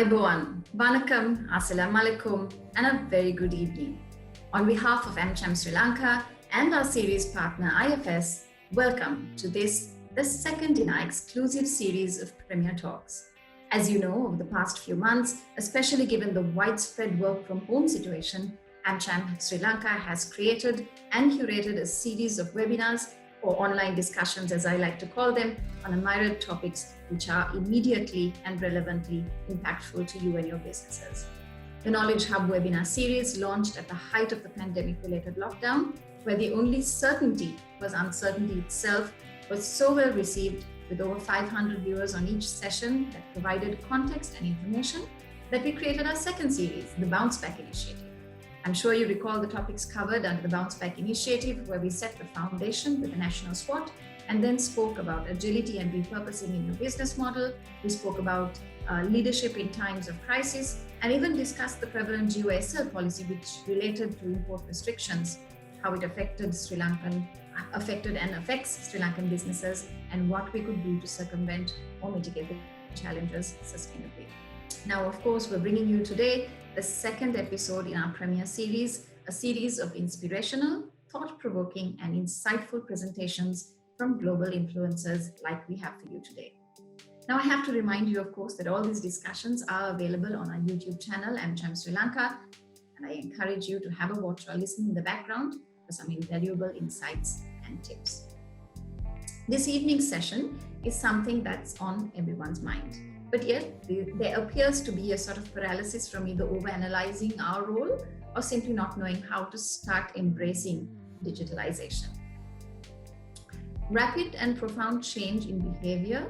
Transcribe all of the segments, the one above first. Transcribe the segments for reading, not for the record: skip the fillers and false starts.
Duane, Vanakkam, Assalamu alaikum, and a very good evening. On behalf of AmCham Sri Lanka and our series partner IFS, welcome to the second in our exclusive series of Premier Talks. As you know, over the past few months, especially given the widespread work from home situation, AmCham Sri Lanka has created and curated a series of webinars or online discussions, as I like to call them, on a myriad topics which are immediately and relevantly impactful to you and your businesses. The Knowledge Hub webinar series launched at the height of the pandemic-related lockdown, where the only certainty was uncertainty itself, was so well received with over 500 viewers on each session that provided context and information that we created our second series, the Bounce Back Initiative. I'm sure you recall the topics covered under the Bounce Back Initiative, where we set the foundation with a national SWOT and then spoke about agility and repurposing in your business model. We spoke about leadership in times of crisis, and even discussed the prevalent GOSL policy, which related to import restrictions, how it affected and affects Sri Lankan businesses, and what we could do to circumvent or mitigate the challenges sustainably. Now, of course, we're bringing you today the second episode in our Premier series, a series of inspirational, thought-provoking, and insightful presentations from global influencers like we have for you today. Now, I have to remind you, of course, that all these discussions are available on our YouTube channel, AmCham Sri Lanka, and I encourage you to have a watch or listen in the background for some invaluable insights and tips. This evening's session is something that's on everyone's mind. But yet, there appears to be a sort of paralysis from either overanalyzing our role or simply not knowing how to start embracing digitalization. Rapid and profound changes in behavior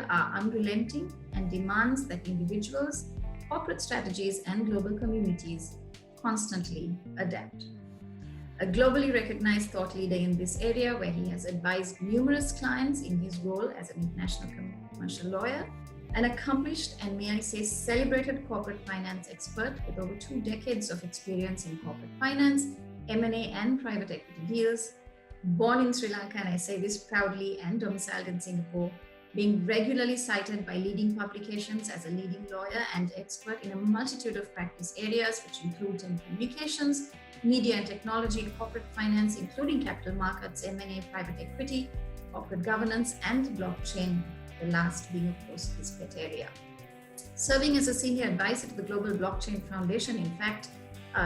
are unrelenting and demands that individuals, corporate strategies, and global communities constantly adapt. A globally recognized thought leader in this area, where he has advised numerous clients in his role as an international commercial lawyer, an accomplished and, may I say, celebrated corporate finance expert with over 2 decades of experience in corporate finance, M&A, and private equity deals, born in Sri Lanka, and I say this proudly, and domiciled in Singapore, being regularly cited by leading publications as a leading lawyer and expert in a multitude of practice areas, which include communications, media and technology, corporate finance, including capital markets, M&A, private equity, corporate governance, and blockchain, the last being, of course, his pet area. Serving as a senior advisor to the Global Blockchain Foundation, in fact,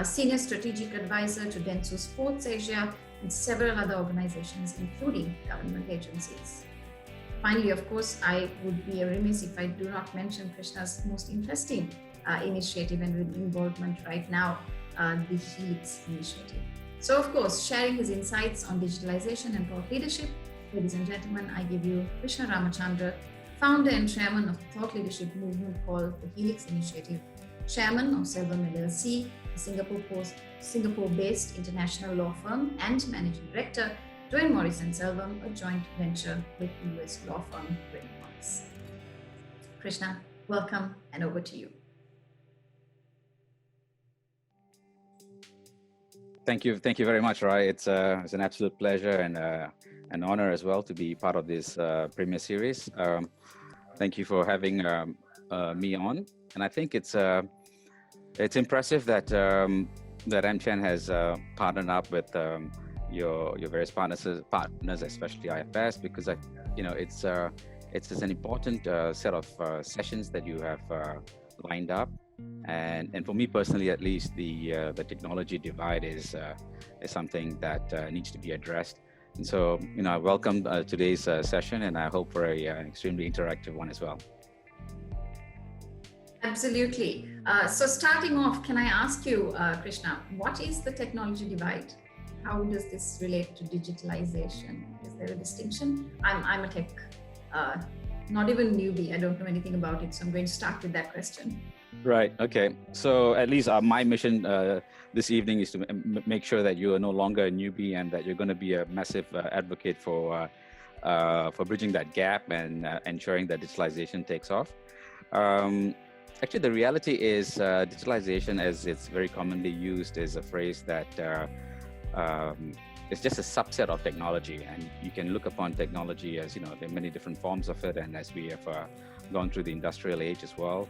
senior strategic advisor to Dentsu Sports Asia, and several other organizations, including government agencies. Finally, of course, I would be remiss if I do not mention Krishna's most interesting initiative and involvement right now, the Helix Initiative. So, of course, sharing his insights on digitalization and thought leadership, ladies and gentlemen, I give you Krishna Ramachandra, founder and chairman of the thought leadership movement called the Helix Initiative, chairman of Selvam LLC, a Singapore-based international law firm, and managing director, Duane and Selvam, a joint venture with US law firm Duane. Krishna, welcome, and over to you. Thank you very much, Rai. It's an absolute pleasure and an honor as well to be part of this Premier series. Thank you for having me on, and I think it's impressive that that AmCham has partnered up with your various partners, especially IFS, because it's an important set of sessions that you have lined up. And for me personally, at least, the technology divide is something that needs to be addressed. And so, I welcome today's session, and I hope for an extremely interactive one as well. Absolutely. So starting off, can I ask you, Krishna, what is the technology divide? How does this relate to digitalization? Is there a distinction? I'm a tech, not even newbie. I don't know anything about it, so I'm going to start with that question. Right. Okay. So at least my mission this evening is to make sure that you are no longer a newbie, and that you're going to be a massive advocate for bridging that gap and ensuring that digitalization takes off. Actually, the reality is digitalization, as it's very commonly used, is a phrase that it's just a subset of technology, and you can look upon technology as, there are many different forms of it. And as we have gone through the industrial age as well,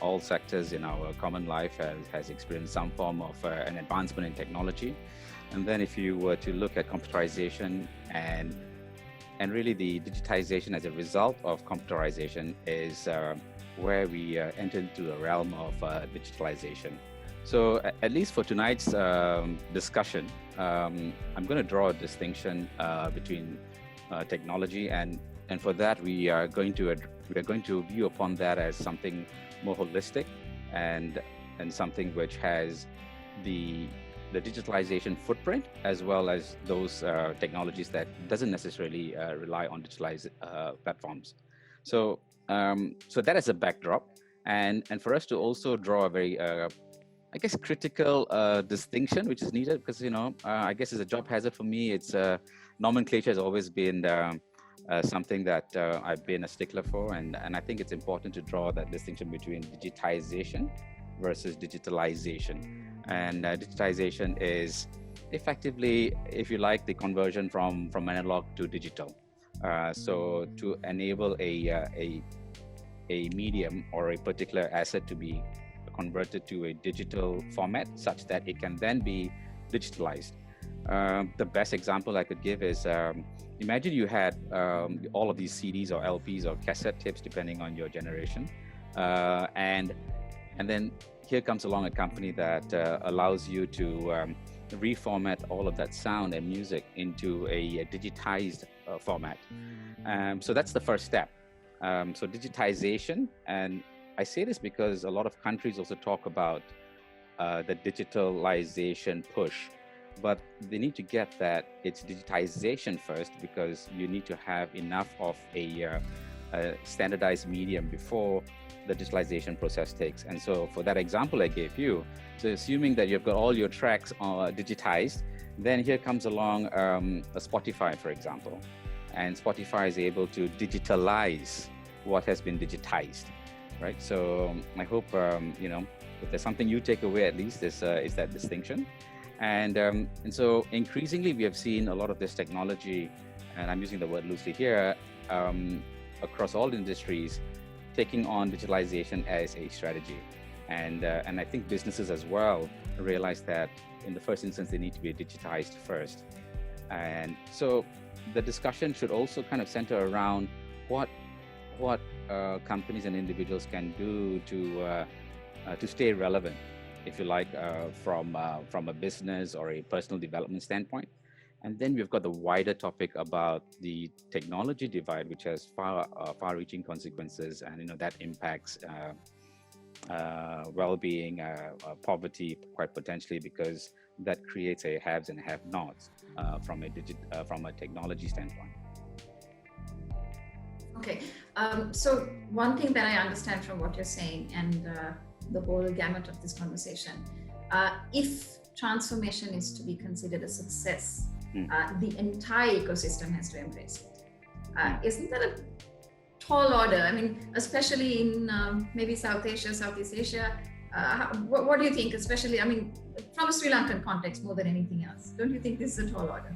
all sectors in our common life has experienced some form of an advancement in technology. And then if you were to look at computerization and really the digitization as a result of computerization is where we enter into the realm of digitalization. So at least for tonight's discussion, I'm going to draw a distinction between technology, and for that we are going to view upon that as something more holistic and something which has the digitalization footprint, as well as those technologies that doesn't necessarily rely on digitalized platforms. So that is a backdrop, and for us to also draw a very I guess critical distinction which is needed, because I guess it's a job hazard for me. It's nomenclature has always been something that I've been a stickler for, and I think it's important to draw that distinction between digitization versus digitalization. And digitization is effectively, if you like, the conversion from analog to digital. So to enable a medium or a particular asset to be converted to a digital format such that it can then be digitalized. The best example I could give is imagine you had all of these CDs or LPs or cassette tapes, depending on your generation, and then here comes along a company that allows you to reformat all of that sound and music into a digitized format. So that's the first step. So digitization, and I say this because a lot of countries also talk about the digitalization push, but they need to get that it's digitization first, because you need to have enough of a standardized medium before the digitalization process takes. And so for that example I gave you, so assuming that you've got all your tracks digitized, then here comes along a Spotify, for example, and Spotify is able to digitalize what has been digitized, right? So I hope if there's something you take away, at least is that distinction. And so increasingly we have seen a lot of this technology, and I'm using the word loosely here, across all industries, taking on digitalization as a strategy. And I think businesses as well realize that in the first instance, they need to be digitized first. And so the discussion should also kind of center around what companies and individuals can do to stay relevant, if you like, from a business or a personal development standpoint. And then we've got the wider topic about the technology divide, which has far-reaching consequences, and that impacts well-being, poverty, quite potentially, because that creates a haves and have-nots from a technology standpoint. Okay, so one thing that I understand from what you're saying, and the whole gamut of this conversation, if transformation is to be considered a success, the entire ecosystem has to embrace it. Isn't that a tall order? I mean, especially in maybe South Asia, Southeast Asia. What do you think? Especially, I mean, from a Sri Lankan context more than anything else. Don't you think this is a tall order?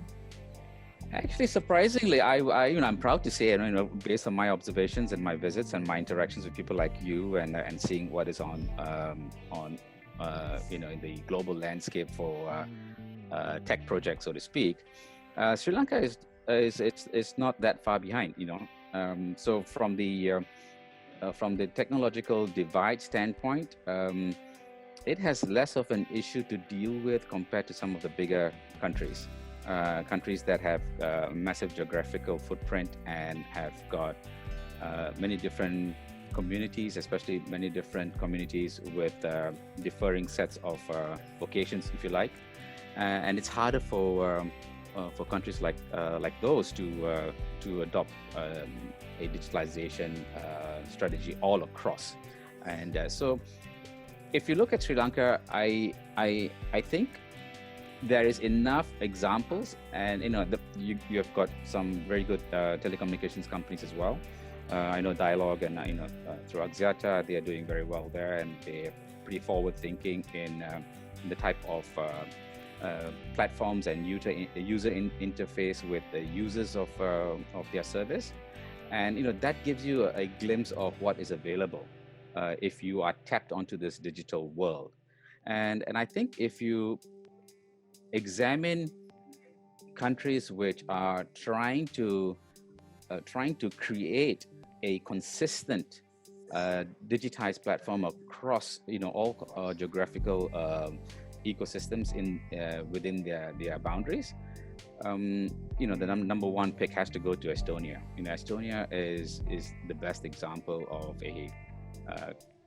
Actually, surprisingly, I'm proud to say, based on my observations and my visits and my interactions with people like you, and seeing what is on in the global landscape for tech projects, so to speak, Sri Lanka is not that far behind. So from the technological divide standpoint, it has less of an issue to deal with compared to some of the bigger countries. Countries that have massive geographical footprint and have got many different communities, especially many different communities with differing sets of vocations, if you like, and it's harder for countries like those to adopt a digitalization strategy all across. And so, if you look at Sri Lanka, I think there is enough examples, and you have got some very good telecommunications companies as well. I know Dialogue, and through Axiata, they are doing very well there, and they're pretty forward thinking in the type of platforms and user interface with the users of their service. And that gives you a glimpse of what is available if you are tapped onto this digital world. And I think if you examine countries which are trying to create a consistent digitized platform across all geographical ecosystems within their boundaries, the number one pick has to go to Estonia. Estonia is the best example of a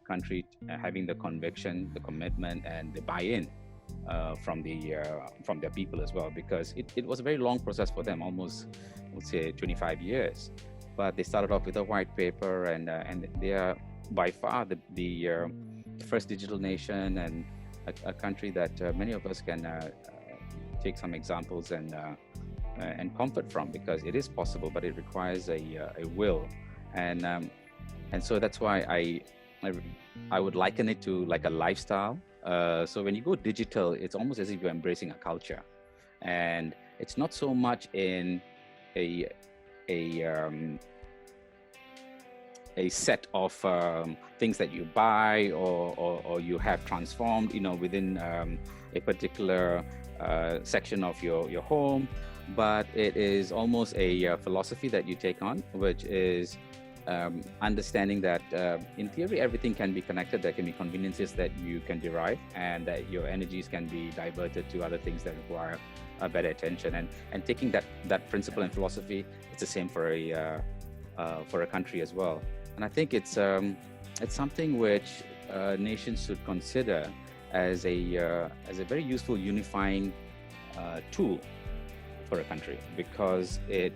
country having the conviction, the commitment, and the buy-in from their people as well, because it was a very long process for them, almost, I would say, 25 years. But they started off with a white paper, and they are by far the first digital nation, and a country that many of us can take some examples and comfort from, because it is possible, but it requires a will, and so that's why I would liken it to like a lifestyle. So when you go digital, it's almost as if you're embracing a culture, and it's not so much in a set of things that you buy or you have transformed, within a particular section of your home, but it is almost a philosophy that you take on, which is understanding that in theory everything can be connected. There can be conveniences that you can derive, and that your energies can be diverted to other things that require a better attention. And taking that principle and philosophy, it's the same for a country as well. And I think it's something which nations should consider as a very useful unifying tool for a country, because the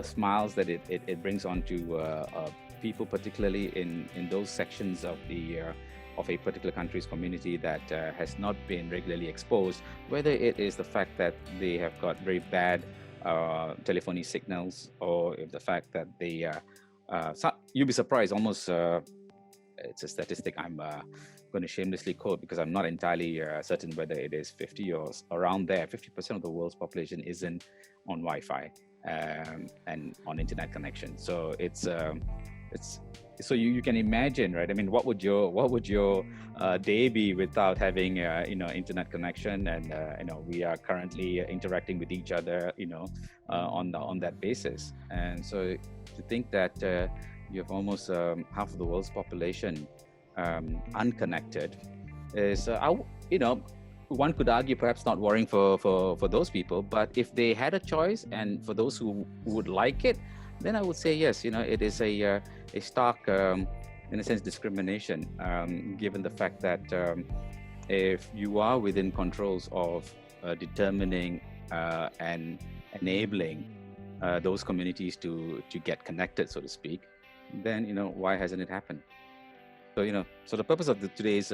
smiles that it brings onto people, particularly in those sections of a particular country's community that has not been regularly exposed, whether it is the fact that they have got very bad telephony signals, or if the fact that they you'd be surprised, almost it's a statistic I'm going to shamelessly quote, because I'm not entirely certain whether it is 50 or around there. 50% of the world's population isn't on Wi-Fi and on internet connection. So it's so you can imagine, right? I mean, what would your day be without having internet connection? And we are currently interacting with each other on that basis. And so to think that you have almost half of the world's population unconnected is one could argue perhaps not worrying for those people, but if they had a choice, and for those who would like it, then I would say yes. It is a stark, in a sense, discrimination, given the fact that if you are within controls of determining and enabling those communities to get connected, so to speak, then why hasn't it happened? So the purpose of today's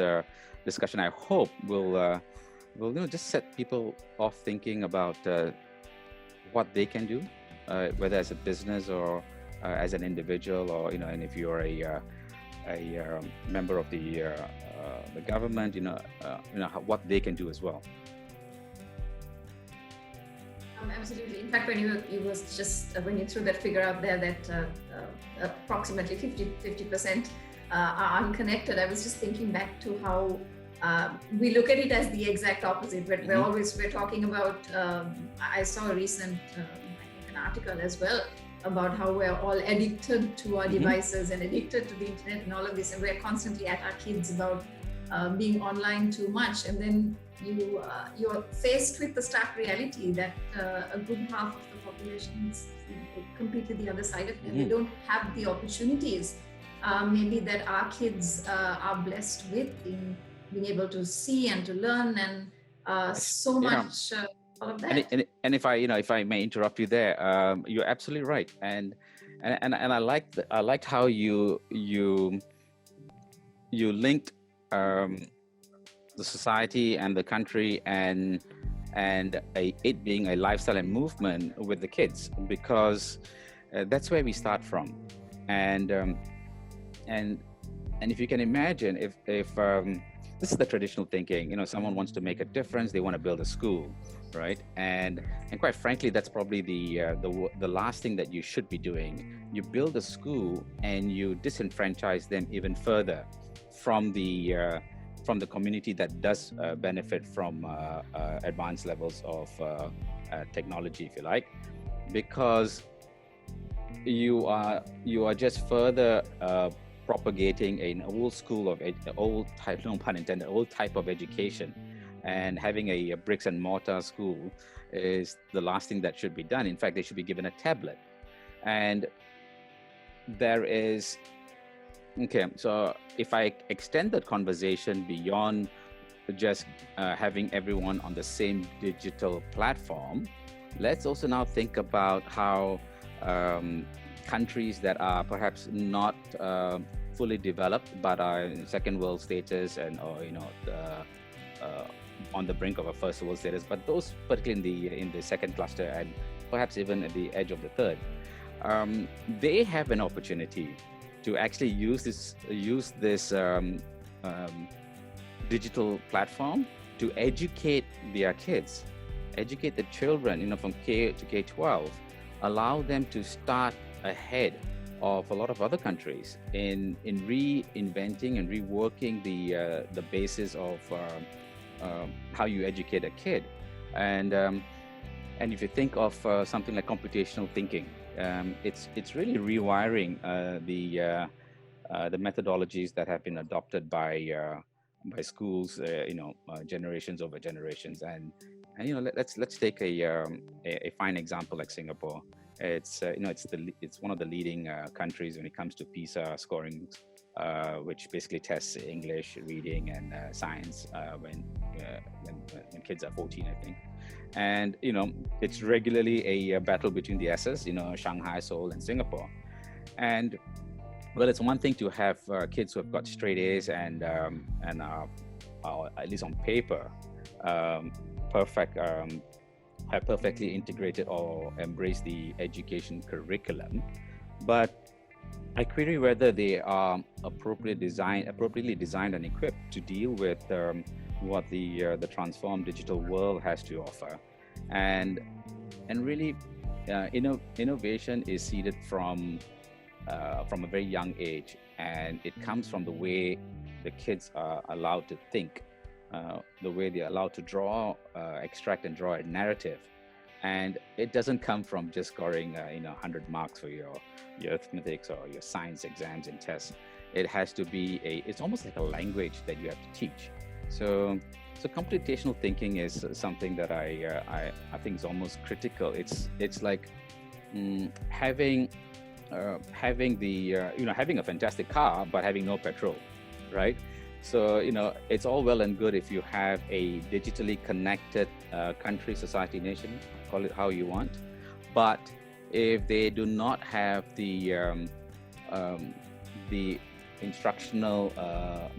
discussion, I hope, will just set people off thinking about what they can do, whether as a business or as an individual, or and if you're a member of the government, what they can do as well. Absolutely. In fact, when you threw that figure out there that approximately 50% are unconnected, I was just thinking back to how we look at it as the exact opposite. But we're talking about. I saw a recent an article as well about how we're all addicted to our devices and addicted to the internet and all of this, and we're constantly at our kids about being online too much, and then you're faced with the stark reality that a good half of the population is completely the other side of it. They don't have the opportunities maybe that our kids are blessed with, in being able to see and to learn, and so much all of that. And if I may interrupt you there, you're absolutely right, and I liked how you linked the society and the country and it being a lifestyle and movement with the kids, because that's where we start from, and if you can imagine, if this is the traditional thinking. Someone wants to make a difference. They want to build a school, right? And quite frankly, that's probably the last thing that you should be doing. You build a school and you disenfranchise them even further from the community that does benefit from advanced levels of technology, if you like, because you are just further propagating an old school of old type, no pun intended, old type of education, and having a bricks and mortar school is the last thing that should be done. In fact, they should be given a tablet. And there is, okay, so if I extend that conversation beyond just having everyone on the same digital platform, let's also now think about how countries that are perhaps not fully developed but are in second world status and on the brink of a first world status, but those particularly in the second cluster and perhaps even at the edge of the third, they have an opportunity to actually use this digital platform to educate their kids, educate the children, from K to K-12, allow them to start ahead of a lot of other countries in reinventing and reworking the basis of how you educate a kid. And if you think of something like computational thinking, it's really rewiring the methodologies that have been adopted by schools, generations over generations. And let's take a fine example like Singapore. It's one of the leading countries when it comes to PISA scoring, which basically tests English, reading, and science when kids are 14, I think. And it's regularly a battle between the S's, Shanghai, Seoul, and Singapore. And well, it's one thing to have kids who have got straight A's and are at least on paper have perfectly integrated or embraced the education curriculum, but I query whether they are appropriately designed and equipped to deal with what the transformed digital world has to offer. And really, innovation is seeded from a very young age, and it comes from the way the kids are allowed to think, the way they're allowed to draw, extract and draw a narrative. And it doesn't come from just scoring 100 marks for your arithmetics or your science exams and tests. It has to be it's almost like a language that you have to teach. So computational thinking is something that I think is almost critical. It's like having a fantastic car but having no petrol, right? So it's all well and good if you have a digitally connected country, society, nation, call it how you want, but if they do not have the instructional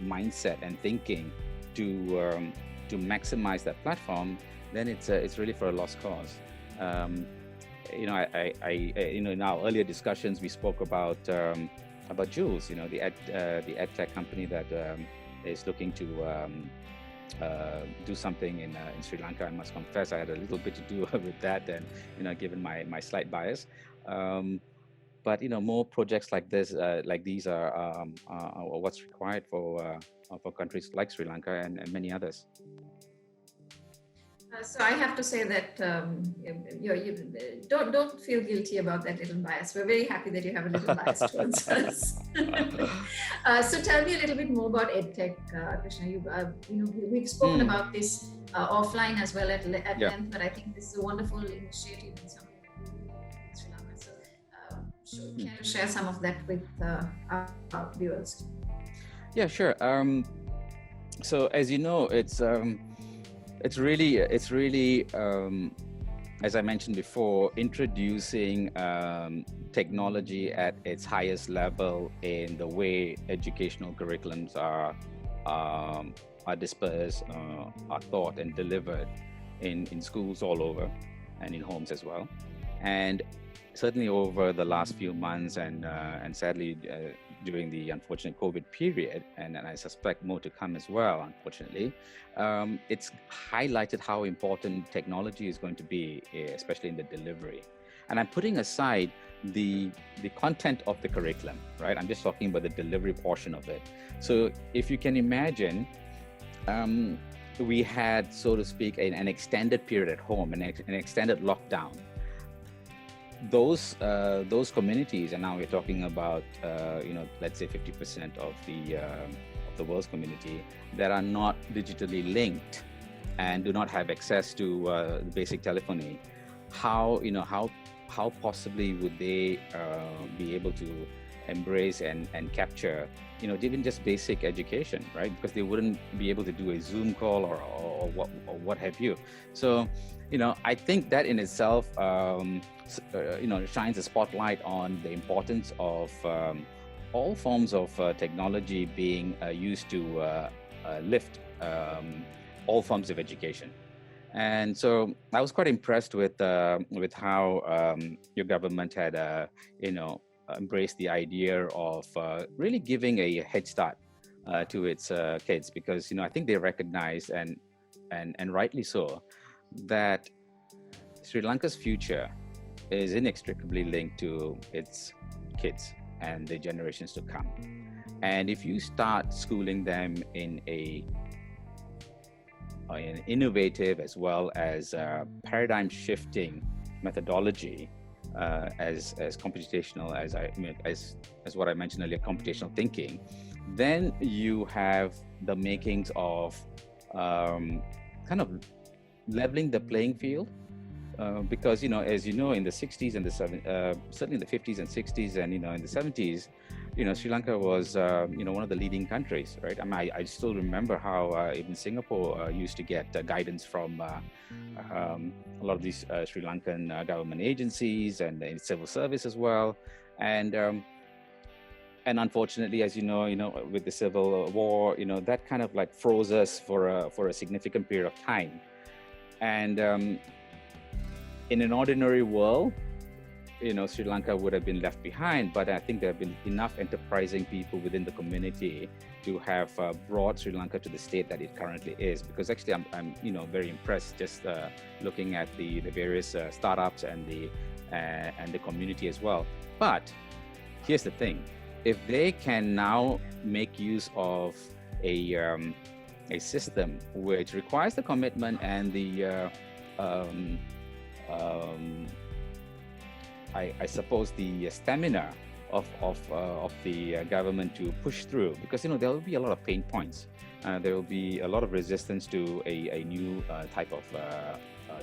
mindset and thinking to maximize that platform, then it's really for a lost cause. In our earlier discussions, we spoke about Jules, the Edtech company that is looking to do something in Sri Lanka. I must confess, I had a little bit to do with that, and given my slight bias. But more projects like this, like these, are what's required for countries like Sri Lanka and many others. So I have to say that you don't feel guilty about that little bias. We're very happy that you have a little bias towards us. So tell me a little bit more about Edtech, Krishna. We've spoken about this offline as well at length, but I think this is a wonderful initiative and something in Sri Lanka. So can you share some of that with our viewers? Yeah, sure. So as you know, it's really, as I mentioned before, introducing technology at its highest level in the way educational curriculums are dispersed, are taught and delivered in schools all over, and in homes as well. And certainly over the last few months and sadly during the unfortunate COVID period, and I suspect more to come as well, unfortunately, it's highlighted how important technology is going to be, especially in the delivery. And I'm putting aside the content of the curriculum, right? I'm just talking about the delivery portion of it. So if you can imagine, we had, so to speak, an extended period at home, an extended lockdown. Those communities, and now we're talking about let's say 50% of the world's community that are not digitally linked and do not have access to basic telephony. How possibly would they be able to embrace and capture even just basic education, right? Because they wouldn't be able to do a Zoom call or what have you. So I think that in itself shines a spotlight on the importance of all forms of technology being used to lift all forms of education. And so I was quite impressed with how your government had embraced the idea of really giving a head start to its kids, because I think they recognize and rightly so that Sri Lanka's future is inextricably linked to its kids and the generations to come. And if you start schooling them in an innovative as well as paradigm shifting methodology, as computational as what I mentioned earlier, computational thinking, then you have the makings of kind of leveling the playing field. Because as you know, in the 60s and certainly in the 50s and 60s and in the 70s, Sri Lanka was one of the leading countries, right? I mean, I still remember how even Singapore used to get guidance from a lot of these Sri Lankan government agencies and civil service as well, and unfortunately, as you know, with the civil war, that kind of like froze us for a significant period of time, and in an ordinary world, Sri Lanka would have been left behind, but I think there have been enough enterprising people within the community to have brought Sri Lanka to the state that it currently is. Because actually, I'm very impressed just looking at the various startups and the community as well. But here's the thing: if they can now make use of a system which requires the commitment and the I suppose the stamina of the government to push through, because there will be a lot of pain points. There will be a lot of resistance to a new type of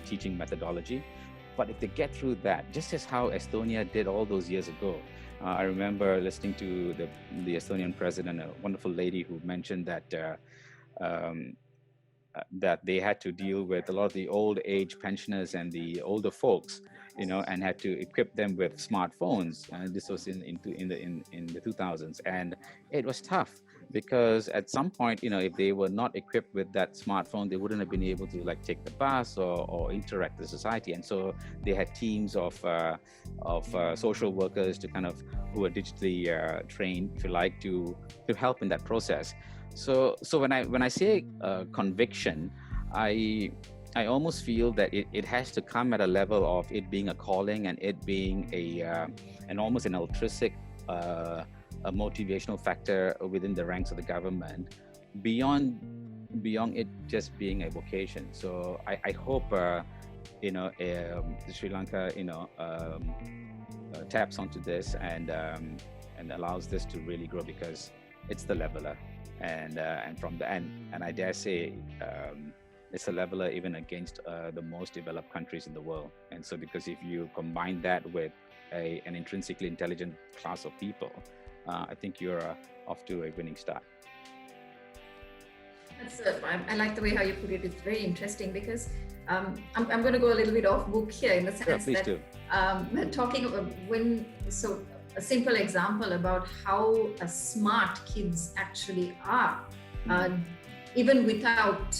teaching methodology. But if they get through that, just as how Estonia did all those years ago, I remember listening to the Estonian president, a wonderful lady who mentioned that that they had to deal with a lot of the old age pensioners and the older folks, and had to equip them with smartphones. This was in the 2000s, and it was tough because at some point, if they were not equipped with that smartphone, they wouldn't have been able to like take the bus or interact with society. And so they had teams of social workers who were digitally trained, if you like, to help in that process. So when I say conviction, I almost feel that it has to come at a level of it being a calling and it being an almost an altruistic a motivational factor within the ranks of the government, beyond it just being a vocation. So I hope Sri Lanka taps onto this and allows this to really grow, because it's the leveler. And from the end, and I dare say it's a leveler even against the most developed countries in the world. And so, because if you combine that with an intrinsically intelligent class of people, I think you're off to a winning start. I like the way how you put it. It's very interesting because I'm going to go a little bit off book here in the sense that talking about a simple example about how smart kids actually are, even without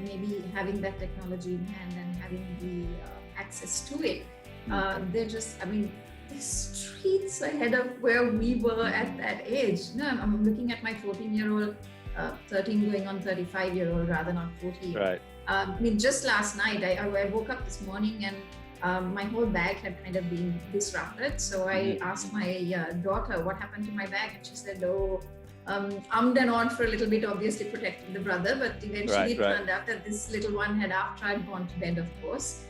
maybe having that technology in hand and having the access to it. They're just, I mean, streets ahead of where we were at that age. No, I'm looking at my 14-year-old, 13 going on 35-year-old, rather not 14. Right. I mean, just last night, I woke up this morning and my whole bag had kind of been disrupted. So I asked my daughter what happened to my bag, and she said, "Oh, ummed and on for a little bit, obviously protecting the brother, but eventually it turned out that this little one had, after I'd gone to bed, of course,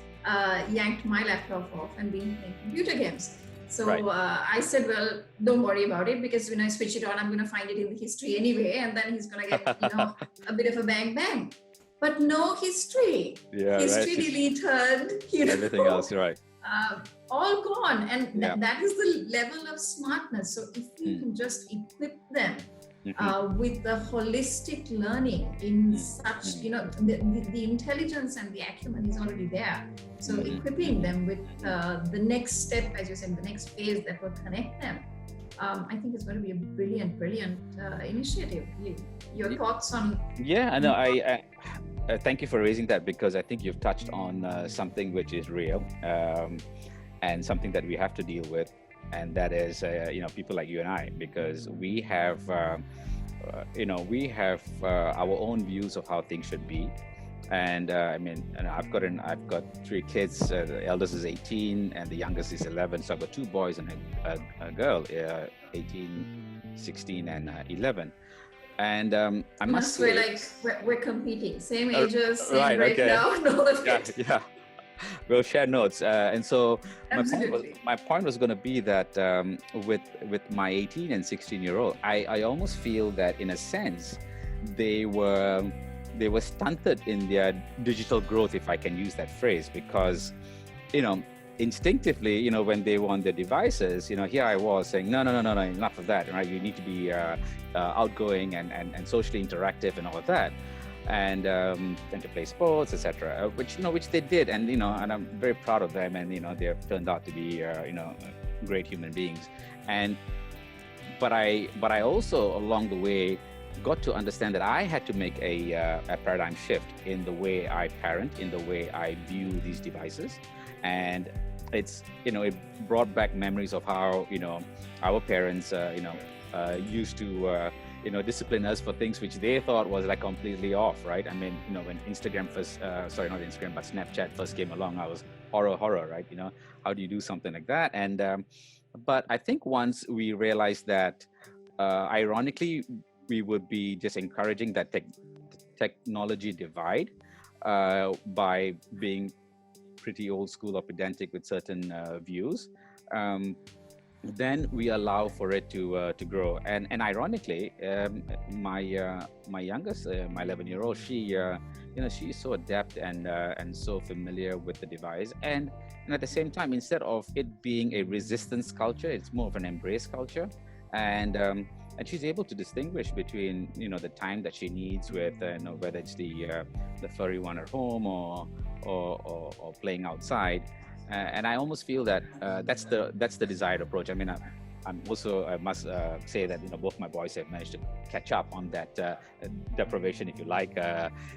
yanked my laptop off and been playing computer games." So I said, "Well, don't worry about it, because when I switch it on, I'm going to find it in the history anyway, and then he's going to get, a bit of a bang bang." But no history. History deleted. Everything else, right? All gone, and that is the level of smartness. So if we can just equip them with the holistic learning in such, the intelligence and the acumen is already there. So equipping them with the next step, as you said, the next phase that will connect them, I think it's going to be a brilliant initiative. Your thoughts on? Yeah, I know. I thank you for raising that, because I think you've touched on something which is real and something that we have to deal with, and that is people like you and I, because we have our own views of how things should be. And I've got 3 kids. The eldest is 18 and the youngest is 11. So I've got 2 boys and a girl, 18, 16 and 11. And I must say, we're competing, same ages, same right, breakdown, all of it. Yeah. We'll share notes. And so Absolutely. my point was going to be that with my 18 and 16-year-old, I almost feel that in a sense they were stunted in their digital growth, if I can use that phrase, because instinctively, when they were on their devices, here I was saying, no, enough of that, right? You need to be outgoing and socially interactive and all of that, and to play sports, etc., which they did, and and I'm very proud of them, and they've turned out to be great human beings, but I also along the way got to understand that I had to make a paradigm shift in the way I parent, in the way I view these devices. And it brought back memories of how our parents used to discipline us for things which they thought was like completely off, right? I mean, when Instagram first sorry, not Instagram, but Snapchat first came along, I was horror, right? How do you do something like that? And but I think once we realized that ironically we would be just encouraging that technology divide by being pretty old school or pedantic with certain views, then we allow for it to grow. And ironically, my youngest, my 11-year-old, she's so adept and so familiar with the device. And at the same time, instead of it being a resistance culture, it's more of an embrace culture. And she's able to distinguish between the time that she needs with whether it's the furry one at home or playing outside, and I almost feel that that's the desired approach. I mean, I must say that both my boys have managed to catch up on that deprivation, if you like,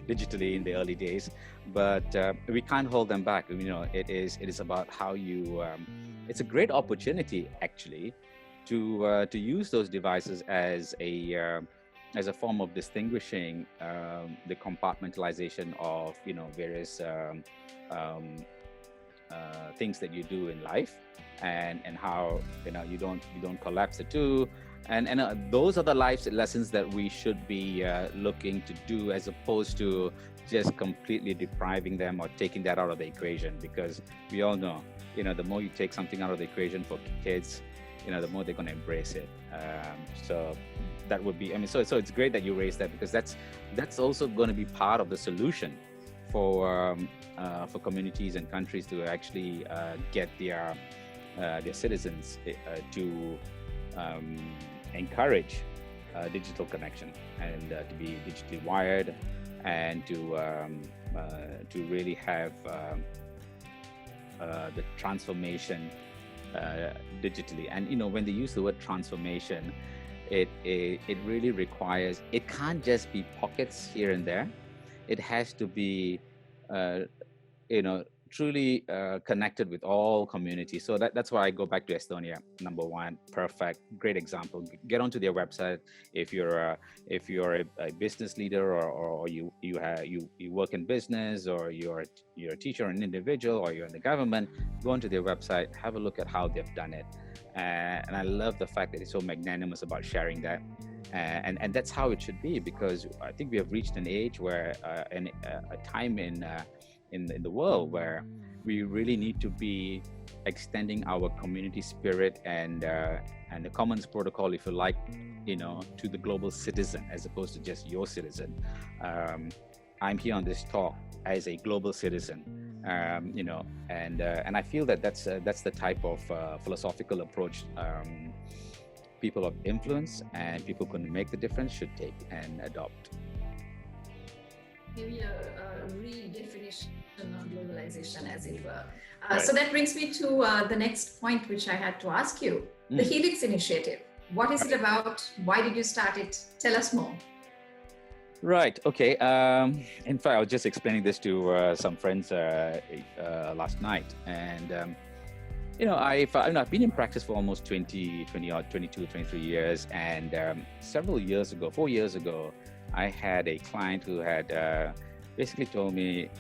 digitally in the early days, but we can't hold them back. It is about how you. It's a great opportunity actually to use those devices as a form of distinguishing the compartmentalization of various things that you do in life, and how you don't collapse the two, and those are the life lessons that we should be looking to do, as opposed to just completely depriving them or taking that out of the equation, because we all know the more you take something out of the equation for kids, the more they're going to embrace it. So that would be, so it's great that you raised that, because that's also going to be part of the solution for communities and countries to actually get their citizens to encourage digital connection, and to be digitally wired, and to really have the transformation digitally. And when they use the word transformation, it really requires, it can't just be pockets here and there. It has to be truly connected with all communities. So that's why I go back to Estonia. Number one, perfect, great example. Get onto their website if you're a business leader, or you work in business, or you're a teacher, or an individual, or you're in the government. Go onto their website, have a look at how they've done it, and I love the fact that it's so magnanimous about sharing that. And that's how it should be, because I think we have reached an age where a time in the world where we really need to be extending our community spirit and the commons protocol, if you like, to the global citizen as opposed to just your citizen. I'm here on this talk as a global citizen, and I feel that that's the type of philosophical approach people of influence and people who can make the difference should take and adopt. Maybe a redefinition of globalization, as it were. Right. So that brings me to the next point, which I had to ask you. The Helix Initiative. What is it about? Why did you start it? Tell us more. Right. Okay. In fact, I was just explaining this to some friends last night, and I've been in practice for almost 22, 23 years, and several years ago, 4 years ago, I had a client who had basically told me,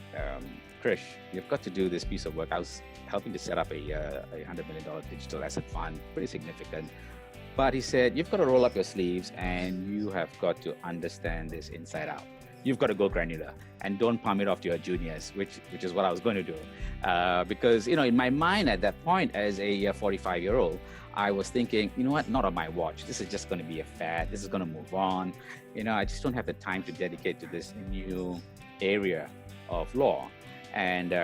Krish, you've got to do this piece of work. I was helping to set up a $100 million digital asset fund, pretty significant. But he said, you've got to roll up your sleeves and you have got to understand this inside out. You've got to go granular and don't palm it off to your juniors, which is what I was going to do. Because, in my mind at that point as a 45-year-old, I was thinking, you know what, not on my watch. This is just going to be a fad. This is going to move on. I just don't have the time to dedicate to this new area of law. And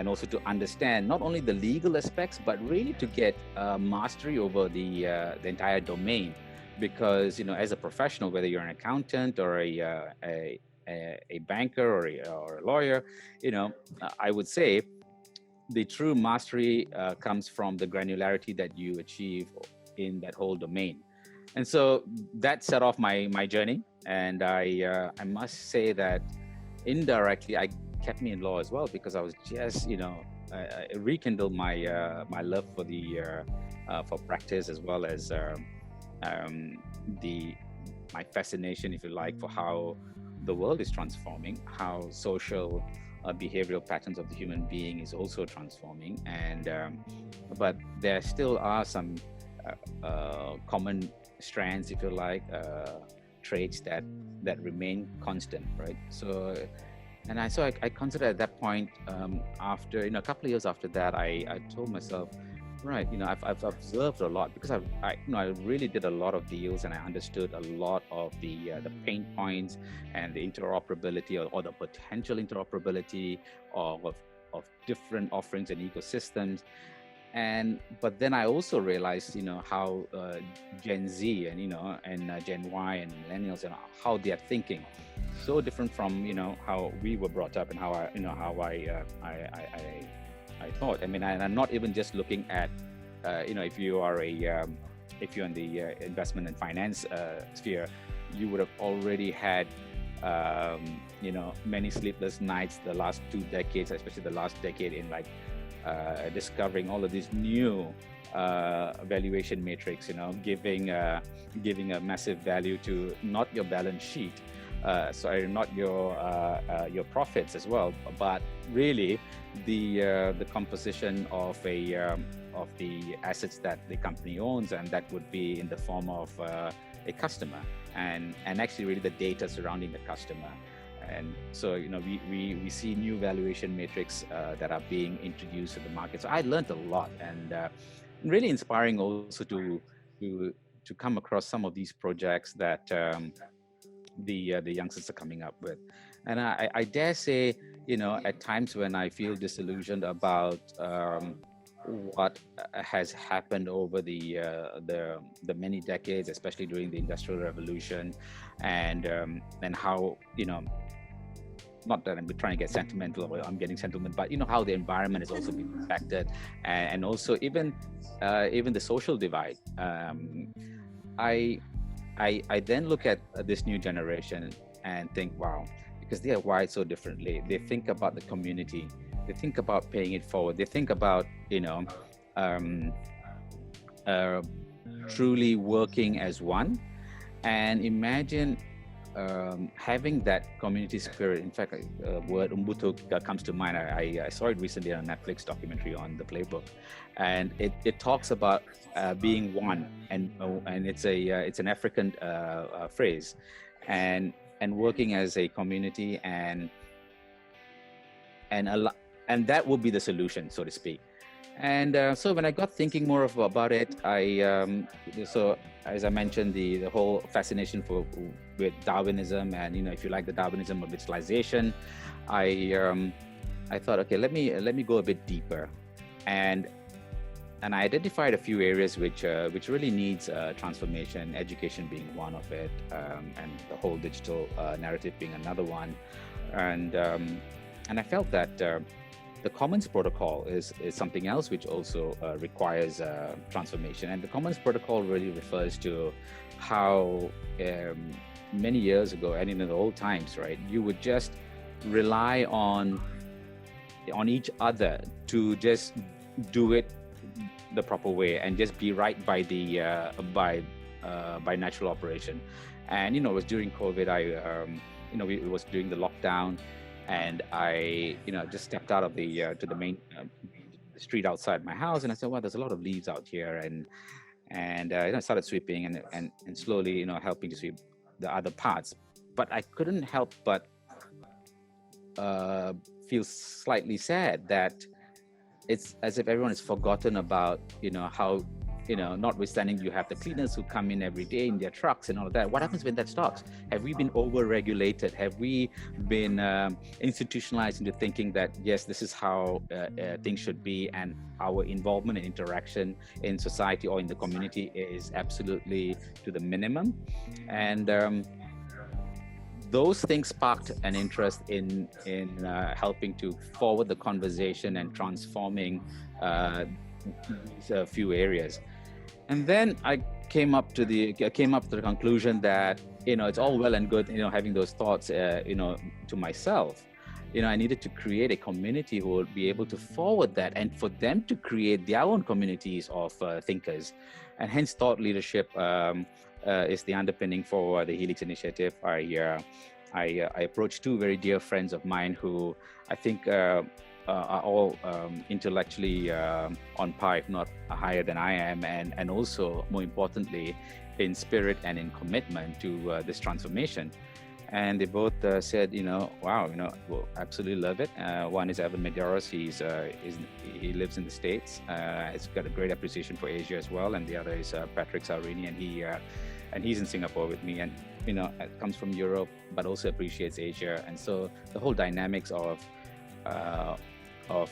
also to understand not only the legal aspects, but really to get mastery over the entire domain. Because, as a professional, whether you're an accountant or a banker or a lawyer, I would say the true mastery comes from the granularity that you achieve in that whole domain. And so that set off my journey. And I must say that indirectly, I kept me in law as well, because I was just, I rekindled my love for for practice, as well as my fascination, if you like, for how the world is transforming, how social behavioral patterns of the human being is also transforming, and but there still are some common strands, if you like, traits that remain constant, right? So I considered at that point, after a couple of years after that, I told myself, right, I've observed a lot, because I really did a lot of deals, and I understood a lot of the pain points and the interoperability or the potential interoperability of different offerings and ecosystems. But then I also realized, how Gen Z and Gen Y and millennials, how they are thinking, so different from how we were brought up and how I thought. I mean, I'm not even just looking at, if you're in the investment and finance sphere, you would have already had, many sleepless nights the last 2 decades, especially the last decade, in discovering all of these new valuation matrix, giving a massive value to not your balance sheet, not your profits as well, but really the composition of the assets that the company owns, and that would be in the form of a customer, and actually really the data surrounding the customer. And so we see new valuation matrix that are being introduced to the market. So I learned a lot, and really inspiring also to come across some of these projects that the youngsters are coming up with. And I dare say, at times when I feel disillusioned about what has happened over the many decades, especially during the Industrial Revolution, and how not that I'm trying to get sentimental or I'm getting sentimental, but how the environment has also been impacted, and also even the social divide. I then look at this new generation and think, wow, because they are wired so differently. They think about the community they think about paying it forward. They think about, um, uh, truly working as one. And imagine having that community spirit. In fact, word Ubuntu comes to mind. I saw it recently on a Netflix documentary on the playbook, and it talks about being one, and it's an African phrase, and working as a community, and a and that would be the solution, so to speak. And so when I got thinking more about it, so as I mentioned, the whole fascination with Darwinism, and if you like the Darwinism of digitalization, I thought, okay, let me go a bit deeper, and I identified a few areas which really needs transformation, education being one of it, and the whole digital narrative being another one, and I felt that. The Commons Protocol is something else which also requires transformation. And the Commons Protocol really refers to how many years ago, and in the old times, right, you would just rely on each other to just do it the proper way and just be right by the by natural operation. And it was during COVID. It was during the lockdown. And I, just stepped out of the to the main street outside my house, and I said, "Well, there's a lot of leaves out here," and I started sweeping and slowly, helping to sweep the other parts. But I couldn't help but feel slightly sad that it's as if everyone has forgotten about, how. Notwithstanding you have the cleaners who come in every day in their trucks and all of that. What happens when that stops? Have we been over-regulated? Have we been institutionalized into thinking that, yes, this is how things should be, and our involvement and interaction in society or in the community is absolutely to the minimum? And those things sparked an interest in helping to forward the conversation and transforming these few areas. And then I came up to the conclusion that it's all well and good having those thoughts to myself. I needed to create a community who would be able to forward that, and for them to create their own communities of thinkers, and hence thought leadership is the underpinning for the Helix Initiative. I approached two very dear friends of mine who I think are all intellectually on par, if not higher than I am, and also more importantly in spirit and in commitment to this transformation. And they both said, wow, we'll absolutely love it. One is Evan Medeiros. He lives in the States. He's got a great appreciation for Asia as well. And the other is Patrick Saurini, and he's in Singapore with me. And comes from Europe, but also appreciates Asia. And so the whole dynamics of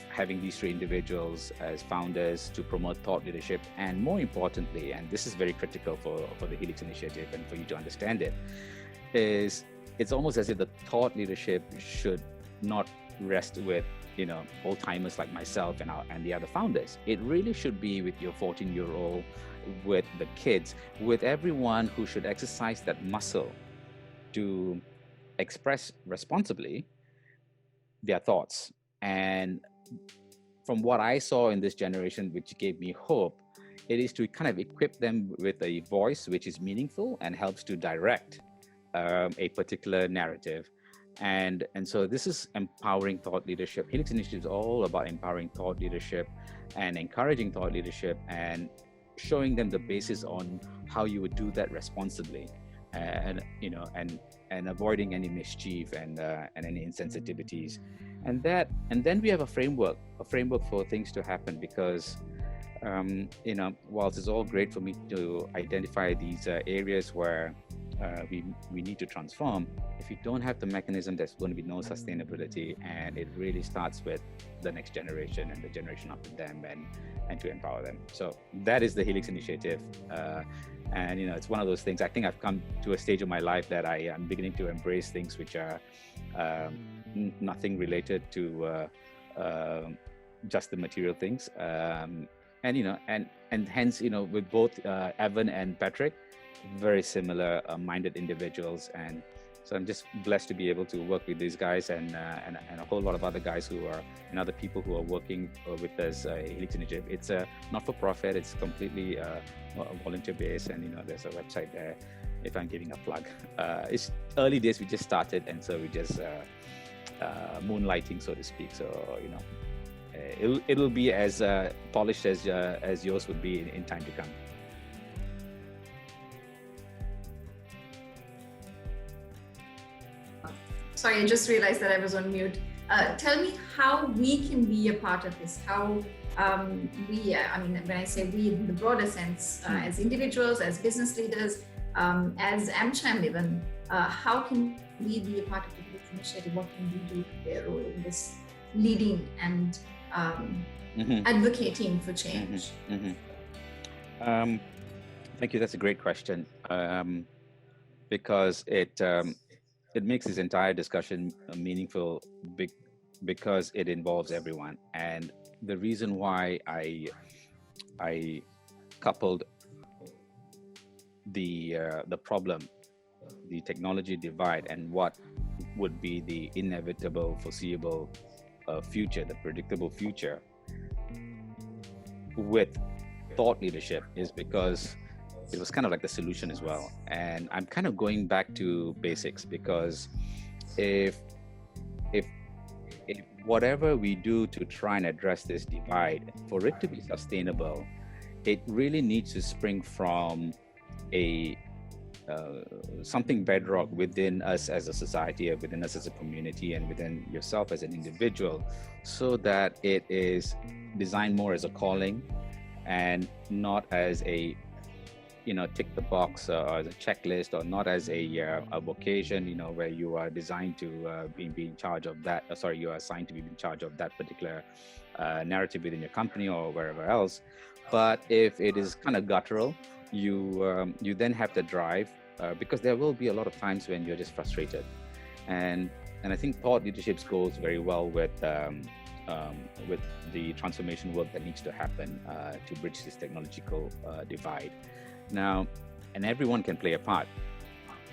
having these three individuals as founders to promote thought leadership, and more importantly, and this is very critical for the Helix Initiative and for you to understand it, is it's almost as if the thought leadership should not rest with old timers like myself and the other founders. It really should be with your 14-year-old, with the kids, with everyone who should exercise that muscle to express responsibly their thoughts. And from what I saw in this generation, which gave me hope, it is to kind of equip them with a voice which is meaningful and helps to direct a particular narrative. And so this is empowering thought leadership. Helix Initiative is all about empowering thought leadership and encouraging thought leadership and showing them the basis on how you would do that responsibly, and avoiding any mischief and any insensitivities. And then we have a framework for things to happen, because whilst it's all great for me to identify these areas where we need to transform, if you don't have the mechanism, there's going to be no sustainability. And it really starts with the next generation and the generation after them, and to empower them. So that is the Helix Initiative. And it's one of those things. I think I've come to a stage of my life that I am beginning to embrace things which are nothing related to just the material things. And hence, with both Evan and Patrick, very similar minded individuals, and So I'm just blessed to be able to work with these guys and a whole lot of other guys who are and other people who are working with us. Helix Initiative. It's a not-for-profit. It's completely volunteer-based, and there's a website there. If I'm giving a plug, it's early days. We just started, and so we just moonlighting, so to speak. So it'll be as polished as yours would be in time to come. Sorry, I just realized that I was on mute. Tell me how we can be a part of this. How we, when I say we in the broader sense, as individuals, as business leaders, as AmCham even, how can we be a part of the Helix Initiative? What can we do to play a role in this leading and advocating for change? Thank you. That's a great question, because it makes this entire discussion meaningful because it involves everyone. And the reason why I coupled the problem, the technology divide, and what would be the inevitable, foreseeable future, the predictable future, with thought leadership, is because it was kind of like the solution as well. And I'm kind of going back to basics, because if whatever we do to try and address this divide, for it to be sustainable, it really needs to spring from a something bedrock within us as a society, or within us as a community, and within yourself as an individual, so that it is designed more as a calling and not as a tick the box or as a checklist, or not as a vocation, where you are designed to be in charge of that. You are assigned to be in charge of that particular narrative within your company or wherever else. But if it is kind of guttural, you then have the drive, because there will be a lot of times when you're just frustrated, and I think thought leadership goes very well with the transformation work that needs to happen to bridge this technological divide. Now, and everyone can play a part,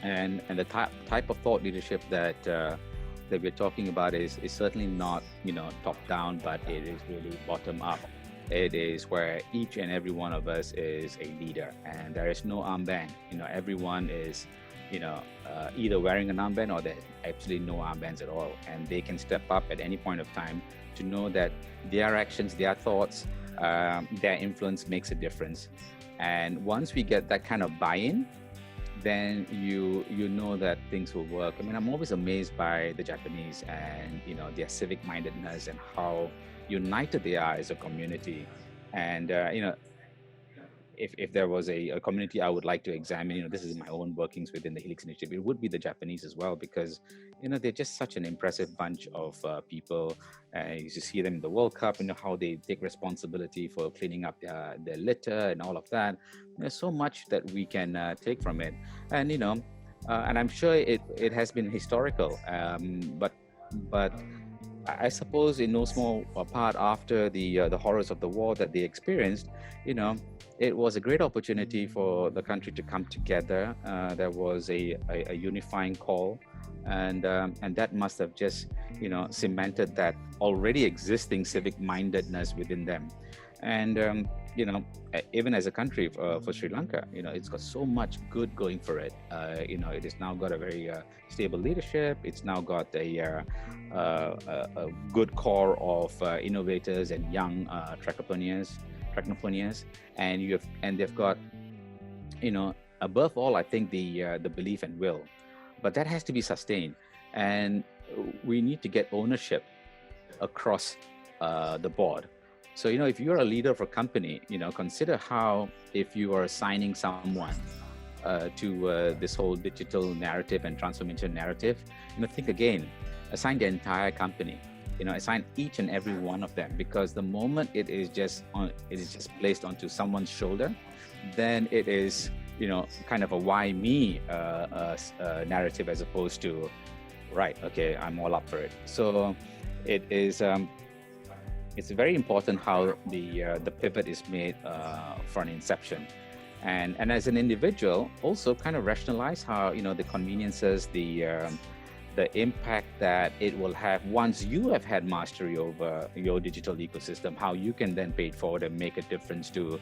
and the type of thought leadership that we're talking about is certainly not top down, but it is really bottom up. It is where each and every one of us is a leader, and there is no armband. Everyone is either wearing an armband, or there's absolutely no armbands at all, and they can step up at any point of time to know that their actions, their thoughts, their influence makes a difference. And once we get that kind of buy-in, then you know that things will work. I mean, I'm always amazed by the Japanese and their civic mindedness and how united they are as a community. And if there was a community I would like to examine, this is my own workings within the Helix Initiative, it would be the Japanese as well, because they're just such an impressive bunch of people. You see them in the World Cup, how they take responsibility for cleaning up their litter and all of that. There's so much that we can take from it, and and I'm sure it has been historical, but I suppose in no small part, after the horrors of the war that they experienced, it was a great opportunity for the country to come together. There was a unifying call, and that must have just cemented that already existing civic mindedness within them. And even as a country for Sri Lanka, it's got so much good going for it. It has now got a very stable leadership. It's now got a good core of innovators and young technopreneurs, and they've got above all, I think the belief and will, but that has to be sustained, and we need to get ownership across the board. So if you're a leader of a company, consider how, if you are assigning someone to this whole digital narrative and transformation narrative, think again, assign the entire company, assign each and every one of them, because the moment it is just placed onto someone's shoulder, then it is kind of a why me narrative, as opposed to right, okay, I'm all up for it. So it is it's very important how the pivot is made from inception, and as an individual, also kind of rationalize how, you know, the conveniences, the impact that it will have once you have had mastery over your digital ecosystem, how you can then pay it forward and make a difference to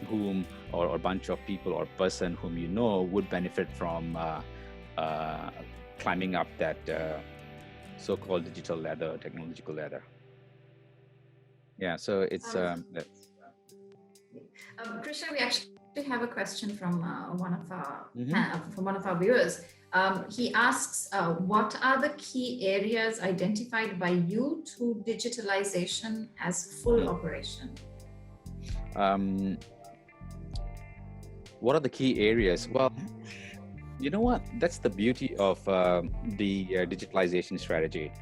whom or a bunch of people or person whom you know would benefit from climbing up that so-called digital ladder, technological ladder. Yeah, so it's Krishna, we actually have a question from one of our Mhm. from one of our viewers. He asks, what are the key areas identified by you to digitalization as full operation? What are the key areas? Well, you know what? That's the beauty of the digitalization strategy,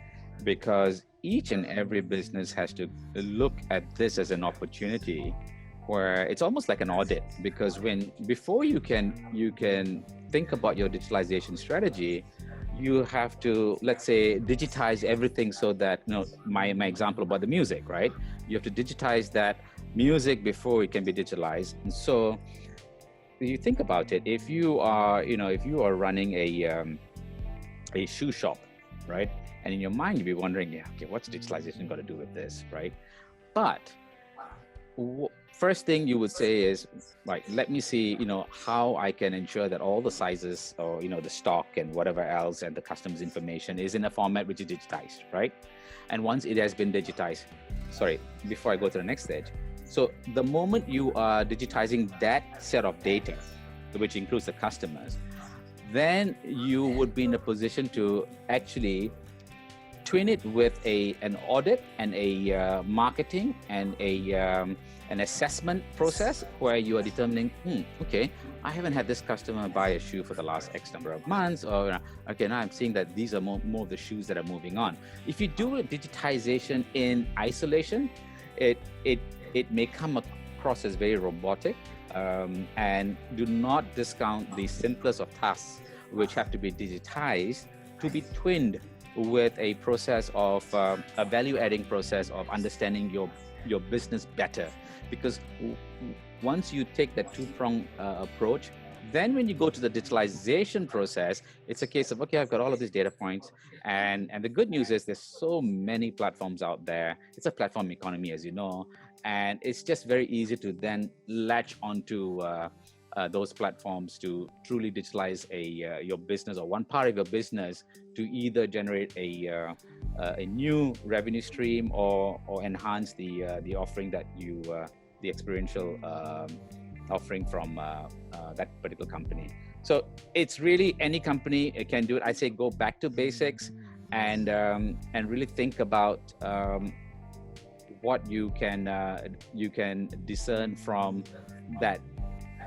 because each and every business has to look at this as an opportunity where it's almost like an audit, because before you can think about your digitalization strategy, you have to, let's say, digitize everything so that, you know, my example about the music, right? You have to digitize that music before it can be digitalized. And so you think about it, if you are running a shoe shop, right? And in your mind, you'll be wondering, yeah, okay, what's digitalization got to do with this, right? But first thing you would say is, right, let me see, you know, how I can ensure that all the sizes, or, you know, the stock and whatever else and the customer's information is in a format which is digitized, right? And once it has been digitized, sorry, before I go to the next stage. So the moment you are digitizing that set of data, which includes the customers, then you would be in a position to actually twin it with an audit and a marketing and an assessment process where you are determining, okay, I haven't had this customer buy a shoe for the last X number of months, or okay, now I'm seeing that these are more of the shoes that are moving on. If you do a digitization in isolation, it may come across as very robotic, and do not discount the simplest of tasks which have to be digitized to be twinned with a process of a value-adding process of understanding your business better. Because once you take that two-pronged approach, then when you go to the digitalization process, it's a case of, okay, I've got all of these data points, and the good news is there's so many platforms out there. It's a platform economy, as you know, and it's just very easy to then latch onto those platforms to truly digitalize your business or one part of your business, to either generate a new revenue stream or enhance the offering that you the experiential offering from that particular company. So it's really any company can do it. I say go back to basics and really think about what you can discern from that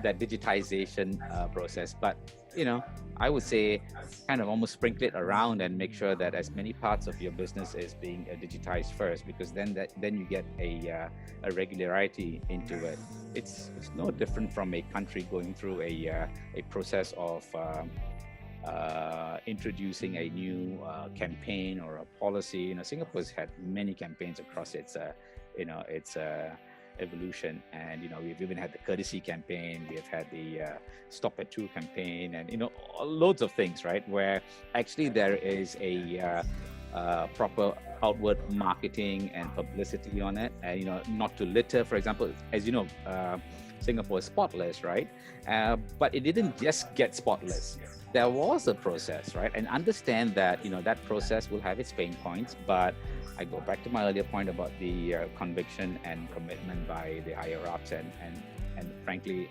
digitization process. But you know, I would say kind of almost sprinkle it around and make sure that as many parts of your business is being digitized first, because then you get a regularity into it. It's no different from a country going through a process of introducing a new campaign or a policy. You know, Singapore's had many campaigns across its evolution, and you know, we've even had the courtesy campaign, we have had the stop at 2 campaign, and you know, loads of things, right, where actually there is a proper outward marketing and publicity on it, and you know, not to litter, for example. As you know, Singapore is spotless, right? But it didn't just get spotless. There was a process, right? And understand that, you know, that process will have its pain points, but I go back to my earlier point about the conviction and commitment by the higher ups, and frankly,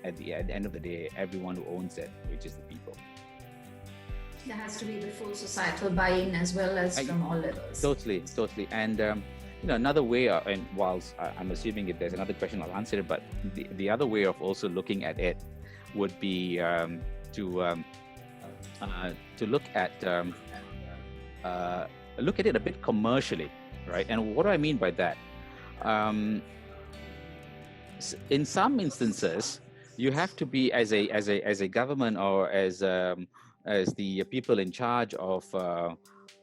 at the end of the day, everyone who owns it, which is the people. There has to be the full societal buy-in as well as from all levels. Totally. And you know, another way, and whilst I'm assuming if there's another question, I'll answer it, but the other way of also looking at it would be to look at it a bit commercially, right? And what do I mean by that? In some instances, you have to be as a government, or as the people in charge of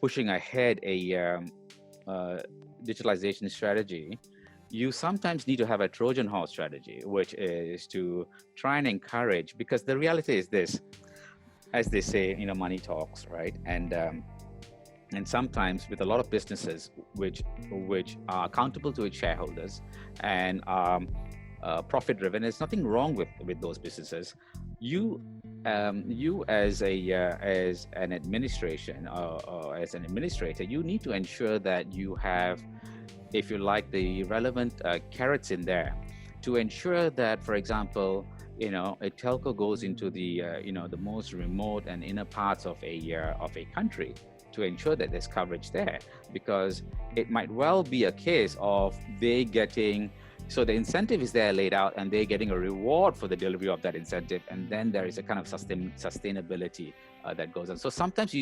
pushing ahead a digitalization strategy. you sometimes need to have a Trojan horse strategy, which is to try and encourage, because the reality is this, as they say, money talks, right? And sometimes with a lot of businesses which are accountable to its shareholders and are profit driven, there's nothing wrong with those businesses. You as an administration or as an administrator, you need to ensure that you have, if you like, the relevant carrots in there to ensure that, for example, a telco goes into the the most remote and inner parts of a country, to ensure that there's coverage there, because it might well be a case of they getting, so the incentive is there laid out and they're getting a reward for the delivery of that incentive, and then there is a kind of sustainability that goes on. So sometimes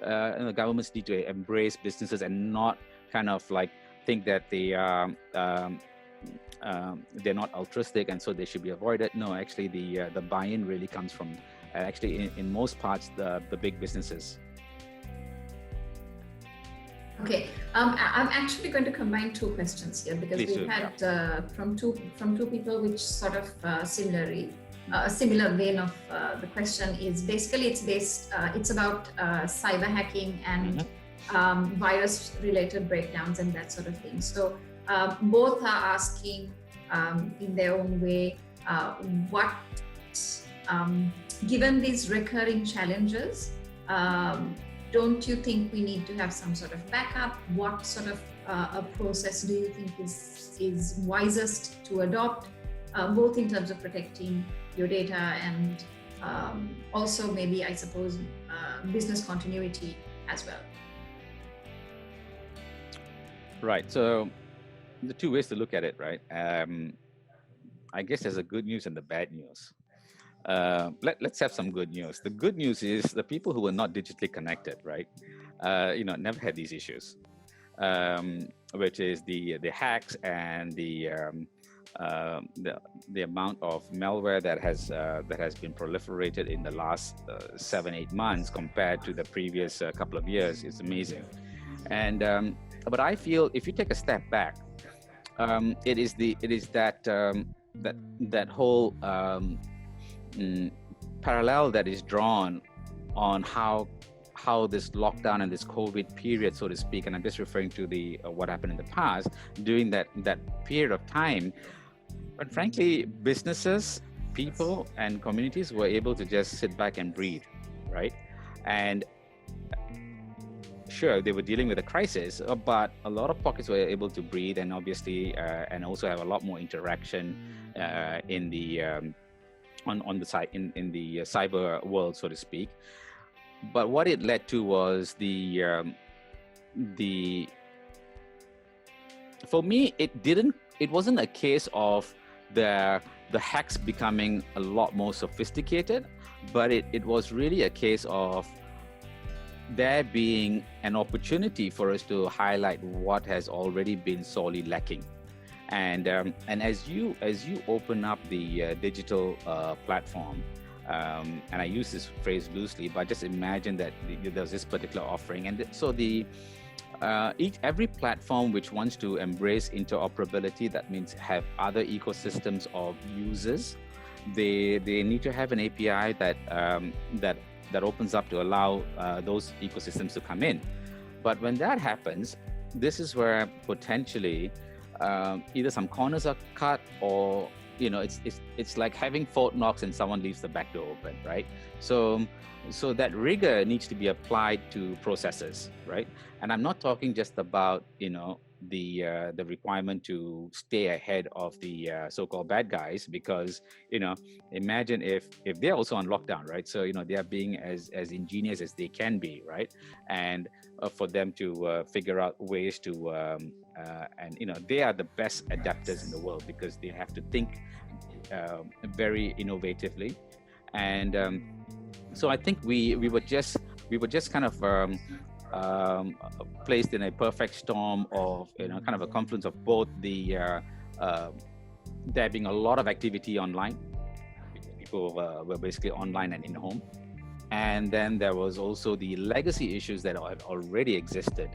governments need to embrace businesses and not kind of like think that they are they're not altruistic and so they should be avoided. No, actually the buy-in really comes from actually in most parts the big businesses. Okay, I'm actually going to combine two questions here, because we've had from two people which sort of similarly a similar vein of the question is basically it's about cyber hacking and virus related breakdowns and that sort of thing. So both are asking in their own way what given these recurring challenges, don't you think we need to have some sort of backup? What sort of a process do you think is wisest to adopt, both in terms of protecting your data and also maybe, I suppose, business continuity as well? Right. So the two ways to look at it, right? I guess there's a good news and the bad news. Let's have some good news. The good news is the people who were not digitally connected, right? Never had these issues, which is the hacks and the amount of malware that has been proliferated in the last 7-8 months compared to the previous couple of years is amazing. And but I feel if you take a step back, it is that whole parallel that is drawn on how this lockdown and this COVID period, so to speak, and I'm just referring to the what happened in the past during that period of time. But frankly, businesses, people, and communities were able to just sit back and breathe, right? And sure, they were dealing with a crisis, but a lot of pockets were able to breathe, and obviously, and also have a lot more interaction in the on the side in the cyber world, so to speak. But what it led to was for me, it wasn't a case of the hacks becoming a lot more sophisticated, but it was really a case of there being an opportunity for us to highlight what has already been sorely lacking. And as you open up the digital platform, and I use this phrase loosely, but just imagine that there's this particular offering, and so every platform which wants to embrace interoperability, that means have other ecosystems of users, they need to have an API that opens up to allow those ecosystems to come in. But when that happens, this is where potentially either some corners are cut, or it's like having Fort Knox and someone leaves the back door open, right? So that rigor needs to be applied to processes, right? And I'm not talking just about the requirement to stay ahead of the so-called bad guys, because imagine if they're also on lockdown, right? So they are being as ingenious as they can be, right? And for them to figure out ways to and they are the best adapters in the world, because they have to think very innovatively. And so I think we were just kind of placed in a perfect storm of kind of a confluence of both the there being a lot of activity online, people were basically online and in home, and then there was also the legacy issues that had already existed,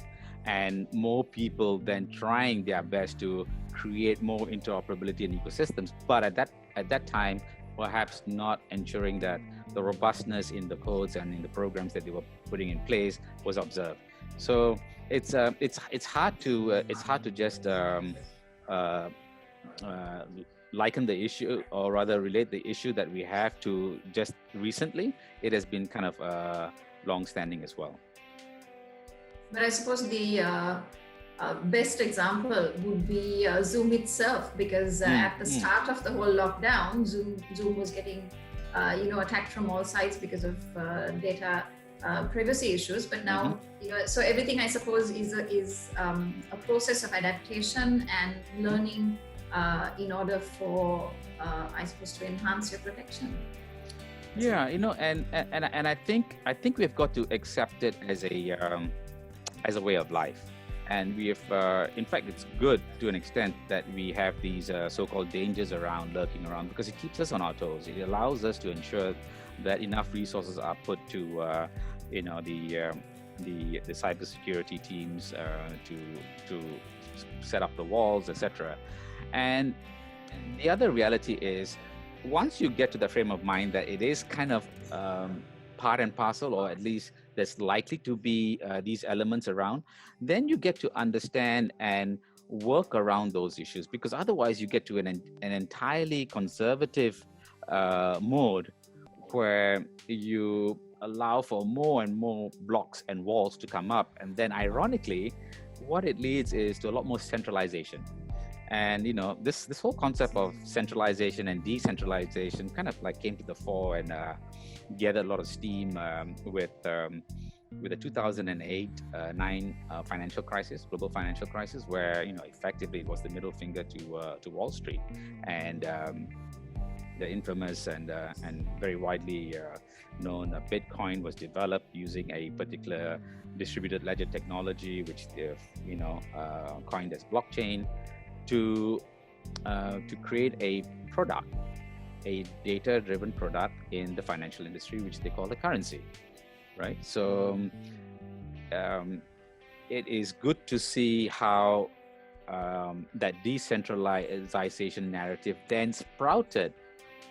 and more people then trying their best to create more interoperability and ecosystems, but at that time, perhaps not ensuring that the robustness in the codes and in the programs that they were putting in place was observed. So it's hard to just liken the issue, or rather relate the issue that we have to just recently. It has been kind of long-standing as well. But I suppose the best example would be Zoom itself, because at the start of the whole lockdown, Zoom was getting attacked from all sides because of data privacy issues. But now, so everything, I suppose, is a process of adaptation and learning in order for, I suppose, to enhance your protection. Yeah, and I think we've got to accept it as a way of life. And we have, in fact, it's good to an extent that we have these so-called dangers lurking around, because it keeps us on our toes. It allows us to ensure that enough resources are put to, the cybersecurity teams to set up the walls, etc. And the other reality is, once you get to the frame of mind that it is kind of part and parcel, or at least there's likely to be these elements around, then you get to understand and work around those issues, because otherwise you get to an entirely conservative mode where you allow for more and more blocks and walls to come up. And then ironically, what it leads is to a lot more centralization. And this whole concept of centralization and decentralization kind of like came to the fore and gathered a lot of steam with the 2008-9 financial crisis, global financial crisis, where effectively it was the middle finger to Wall Street, and the infamous and very widely known Bitcoin was developed using a particular distributed ledger technology, which they've coined as blockchain, to create a product, a data-driven product in the financial industry, which they call a currency, right? So it is good to see how that decentralization narrative then sprouted,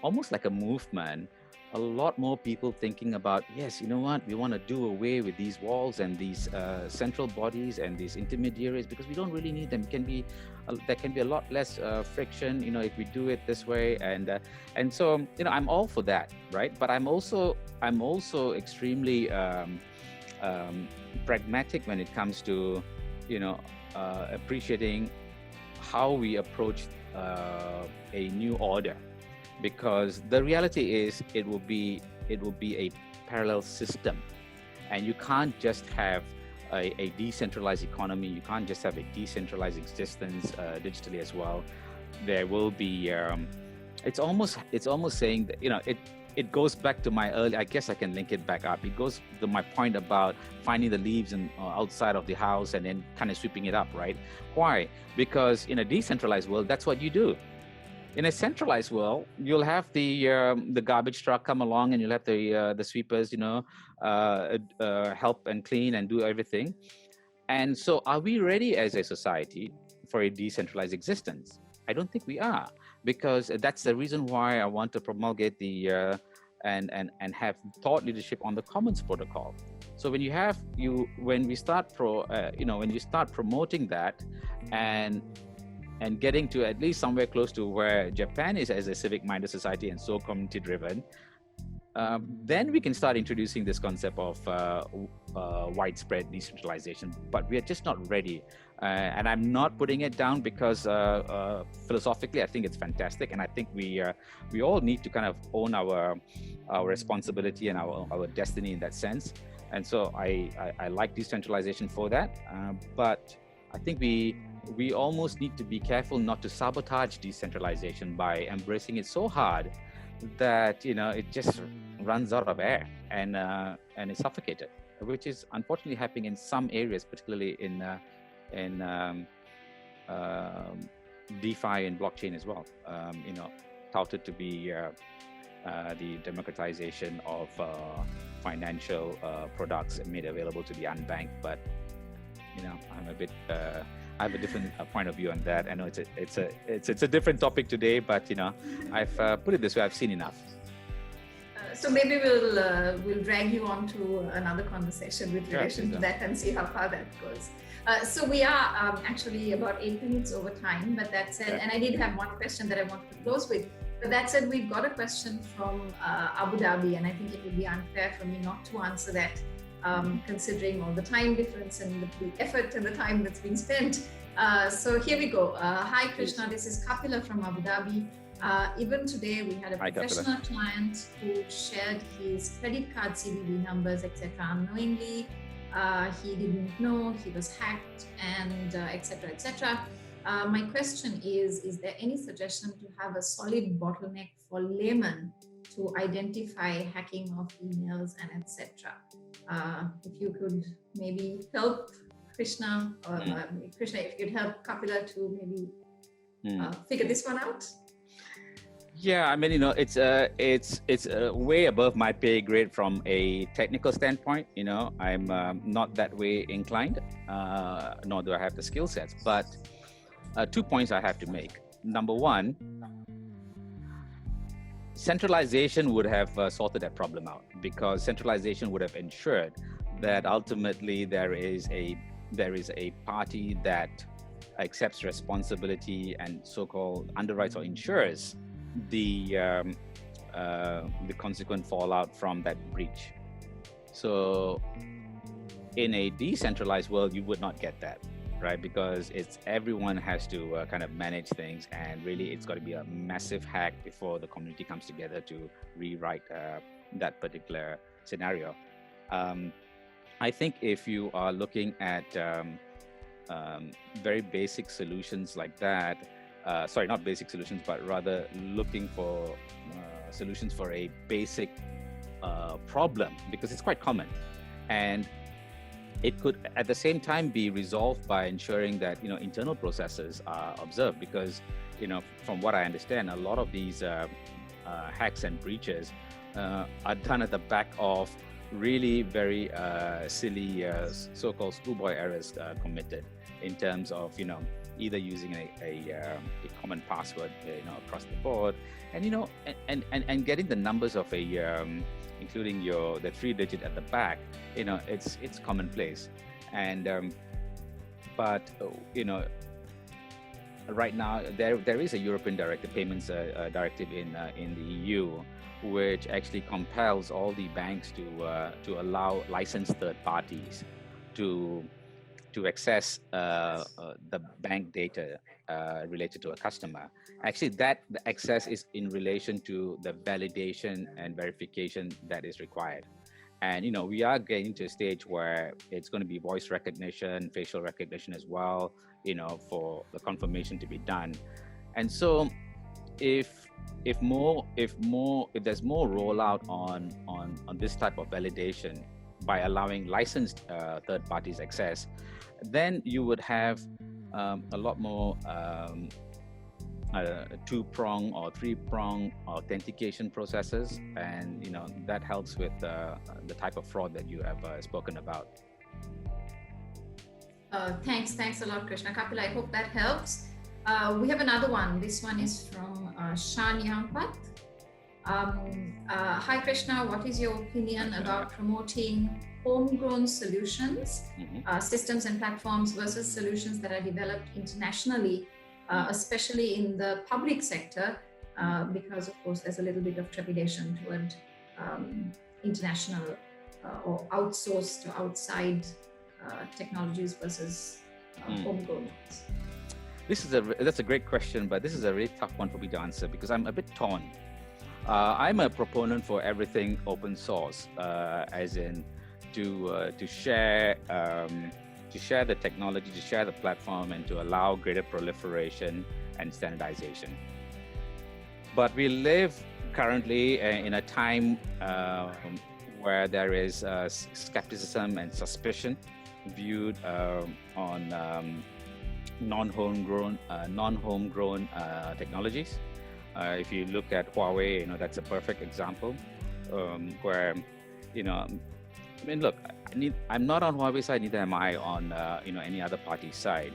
almost like a movement. A lot more people thinking about, yes, you know what, we want to do away with these walls and these central bodies and these intermediaries, because we don't really need them. There can be a lot less friction, if we do it this way. And so, I'm all for that, right? But I'm also extremely pragmatic when it comes to, appreciating how we approach a new order. Because the reality is, it will be a parallel system, and you can't just have a decentralized economy. You can't just have a decentralized existence digitally as well. There will be. It's almost saying that it goes back to my early. I guess I can link it back up. It goes to my point about finding the leaves outside of the house and then kind of sweeping it up, right? Why? Because in a decentralized world, that's what you do. In a centralized world, you'll have the garbage truck come along, and you'll have the sweepers, help and clean and do everything. And so, are we ready as a society for a decentralized existence? I don't think we are, because that's the reason why I want to promulgate and have thought leadership on the Commons Protocol. So when you start promoting that and getting to at least somewhere close to where Japan is as a civic-minded society and so community-driven, then we can start introducing this concept of widespread decentralization. But we are just not ready. And I'm not putting it down because philosophically, I think it's fantastic. And I think we all need to kind of own our responsibility and our destiny in that sense. And so I like decentralization for that. But I think we almost need to be careful not to sabotage decentralization by embracing it so hard that it just runs out of air and is suffocated, which is unfortunately happening in some areas, particularly in DeFi and blockchain as well. Touted to be the democratization of financial products made available to the unbanked, but I'm a bit I have a different point of view on that. I know it's a different topic today, but I've put it this way: I've seen enough. So maybe we'll drag you on to another conversation with relation to that and see how far that goes. So we are actually about 8 minutes over time, but that said, and I did have one question that I wanted to close with, but that said, we've got a question from Abu Dhabi, and I think it would be unfair for me not to answer that, considering all the time difference and the effort and the time that's been spent. So here we go. Hi Krishna, this is Kapila from Abu Dhabi. Even today, we had a professional client who shared his credit card CVV numbers, etc. unknowingly. He didn't know, he was hacked, and etc. etc. My question is there any suggestion to have a solid bottleneck for laymen to identify hacking of emails and etc.? If you could maybe help Krishna, or Krishna, if you could help Kapila to maybe figure this one out. Yeah, I mean, it's way above my pay grade from a technical standpoint. I'm not that way inclined, nor do I have the skill sets. But 2 points I have to make. Number one, centralization would have sorted that problem out, because centralization would have ensured that ultimately there is a party that accepts responsibility and so-called underwrites or insures the consequent fallout from that breach. So in a decentralized world, you would not get that, right? Because everyone has to kind of manage things, and really it's got to be a massive hack before the community comes together to rewrite that particular scenario. I think if you are looking at very basic solutions like that, sorry, not basic solutions, but rather looking for solutions for a basic problem, because it's quite common, and it could at the same time be resolved by ensuring that internal processes are observed, because from what I understand, a lot of these hacks and breaches are done at the back of really very silly so-called schoolboy errors committed in terms of either using a common password across the board, and getting the numbers of including the 3-digit at the back, it's commonplace. And but right now there is a European payments directive in the EU, which actually compels all the banks to allow licensed third parties to access the bank data related to a customer. Actually, the access is in relation to the validation and verification that is required. And we are getting to a stage where it's going to be voice recognition, facial recognition as well, for the confirmation to be done. And so if there's more rollout on this type of validation by allowing licensed third parties access, then you would have a lot more 2-prong or 3-prong authentication processes, and that helps with the type of fraud that you have spoken about. Thanks a lot, Krishna. Kapil, I hope that helps. We have another one. This one is from Shan Yangpat. Hi Krishna, what is your opinion about promoting homegrown solutions, systems and platforms versus solutions that are developed internationally, especially in the public sector, because of course there's a little bit of trepidation toward international or outsourced or outside technologies versus homegrown ones? That's a great question, but this is a really tough one for me to answer because I'm a bit torn. I'm a proponent for everything open source, as in to share the technology, to share the platform, and to allow greater proliferation and standardization. But we live currently in a time where there is skepticism and suspicion viewed on non-homegrown technologies. If you look at Huawei, that's a perfect example where, look, I'm not on Huawei's side, neither am I on, any other party's side.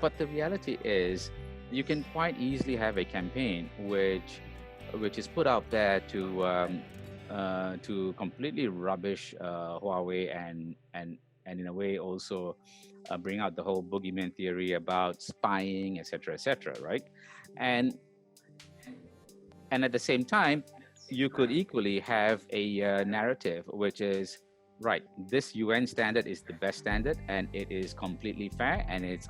But the reality is, you can quite easily have a campaign which is put out there to completely rubbish Huawei and in a way also bring out the whole boogeyman theory about spying, etc., right? And at the same time, you could equally have a narrative which is, right, this UN standard is the best standard and it is completely fair and it's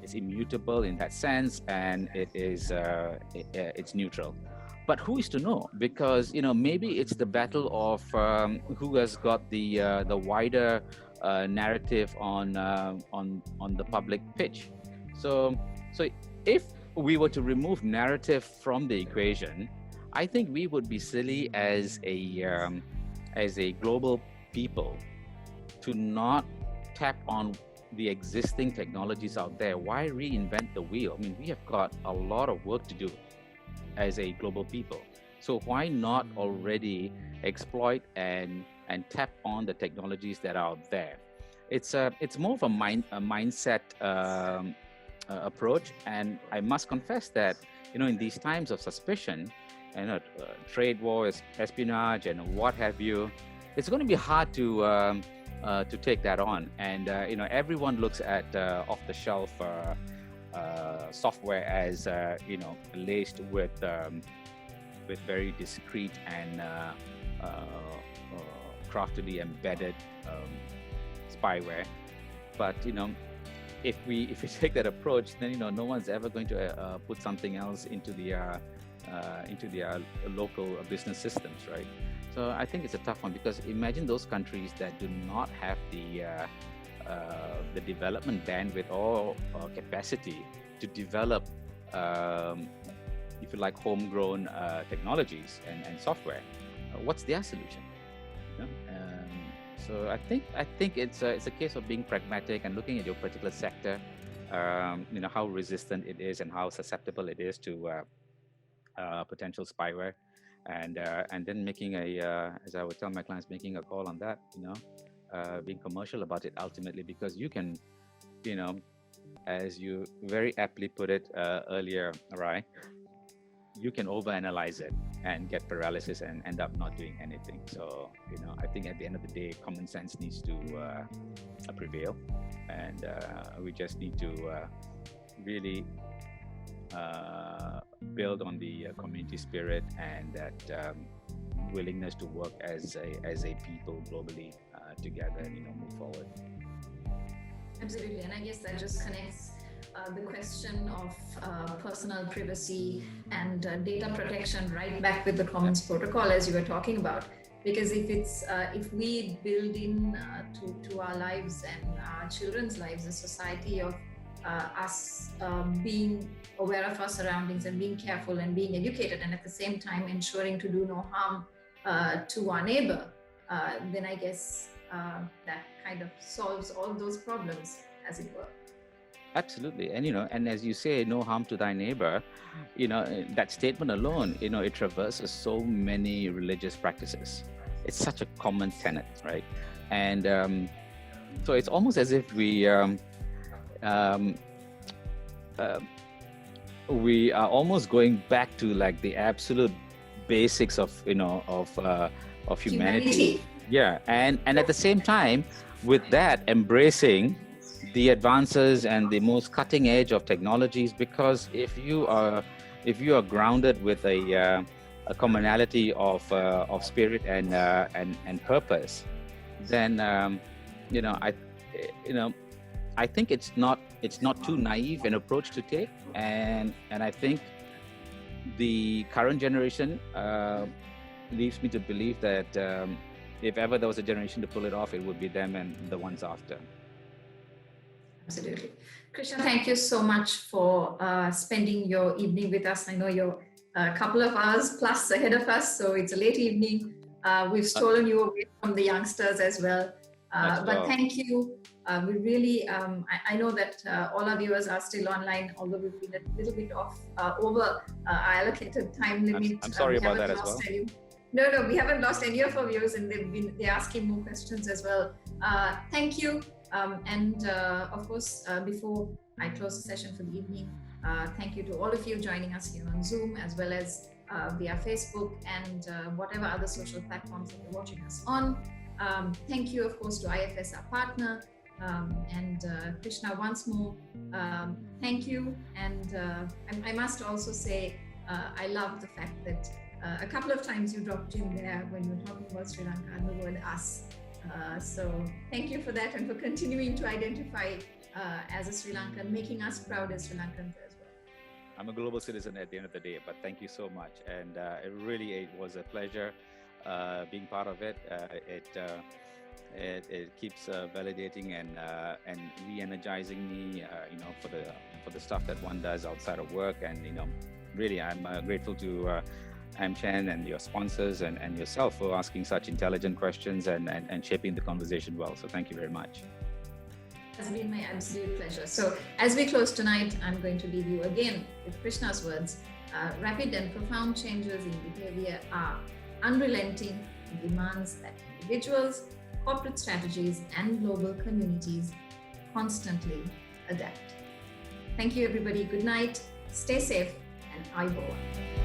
it's immutable in that sense, and it's neutral. But who is to know? Because maybe it's the battle of who has got the wider narrative on the public pitch. So if we were to remove narrative from the equation, I think we would be silly as a global people to not tap on the existing technologies out there. Why reinvent the wheel? I mean, we have got a lot of work to do as a global people. So why not already exploit and tap on the technologies that are out there? It's more of a mindset approach, and I must confess that in these times of suspicion and trade war, espionage, and what have you, it's going to be hard to take that on. And everyone looks at off-the-shelf software as laced with very discreet and craftily embedded spyware. But if we take that approach, then no one's ever going to put something else into their local business systems, right? So I think it's a tough one, because imagine those countries that do not have the development bandwidth or capacity to develop, if you like, homegrown technologies and software. What's their solution? So I think it's a case of being pragmatic and looking at your particular sector, how resistant it is and how susceptible it is to potential spyware, and then making as I would tell my clients, making a call on that, being commercial about it ultimately, because you can, as you very aptly put it earlier, right? You can overanalyze it and get paralysis and end up not doing anything. So, I think at the end of the day, common sense needs to prevail, and we just need to really build on the community spirit and that willingness to work as a people globally together and move forward. Absolutely, and I guess that just connects the question of personal privacy and data protection right back with the Commons Protocol, as you were talking about. Because if we build in to our lives and our children's lives a society of us being aware of our surroundings and being careful and being educated, and at the same time ensuring to do no harm to our neighbor, then I guess that kind of solves all those problems, as it were. Absolutely. And and as you say, no harm to thy neighbor, that statement alone, it traverses so many religious practices. It's such a common tenet, right? And so it's almost as if we are almost going back to like the absolute basics of humanity. Yeah, and at the same time, with that, embracing the advances and the most cutting edge of technologies, because if you are grounded with a commonality of spirit and purpose, then I think it's not too naive an approach to take, and I think the current generation leaves me to believe that if ever there was a generation to pull it off, it would be them and the ones after. Absolutely. Krishna, thank you so much for spending your evening with us. I know you're a couple of hours plus ahead of us, so it's a late evening. We've stolen you away from the youngsters as well. But thank you. We really, I know that all our viewers are still online, although we've been a little bit off over our allocated time limit. I'm sorry about that as well. No, we haven't lost any of our viewers, and they're asking more questions as well. Thank you. Of course, before I close the session for the evening, thank you to all of you joining us here on Zoom, as well as via Facebook and whatever other social platforms that you're watching us on. Thank you, of course, to IFS, our partner, and Krishna once more. Thank you. And I must also say, I love the fact that a couple of times you dropped in there when you were talking about Sri Lanka and the word us. So thank you for that and for continuing to identify as a Sri Lankan, making us proud as Sri Lankans as well. I'm a global citizen at the end of the day, but thank you so much. And it was a pleasure being part of it. It keeps validating and re-energizing me, for the stuff that one does outside of work. And really, I'm grateful to AmCham and your sponsors and yourself for asking such intelligent questions and shaping the conversation well. So thank you very much. It has been my absolute pleasure. So as we close tonight, I'm going to leave you again with Krishna's words. Rapid and profound changes in behavior are unrelenting and demands that individuals, corporate strategies, and global communities constantly adapt. Thank you, everybody. Good night. Stay safe and Ayubowan.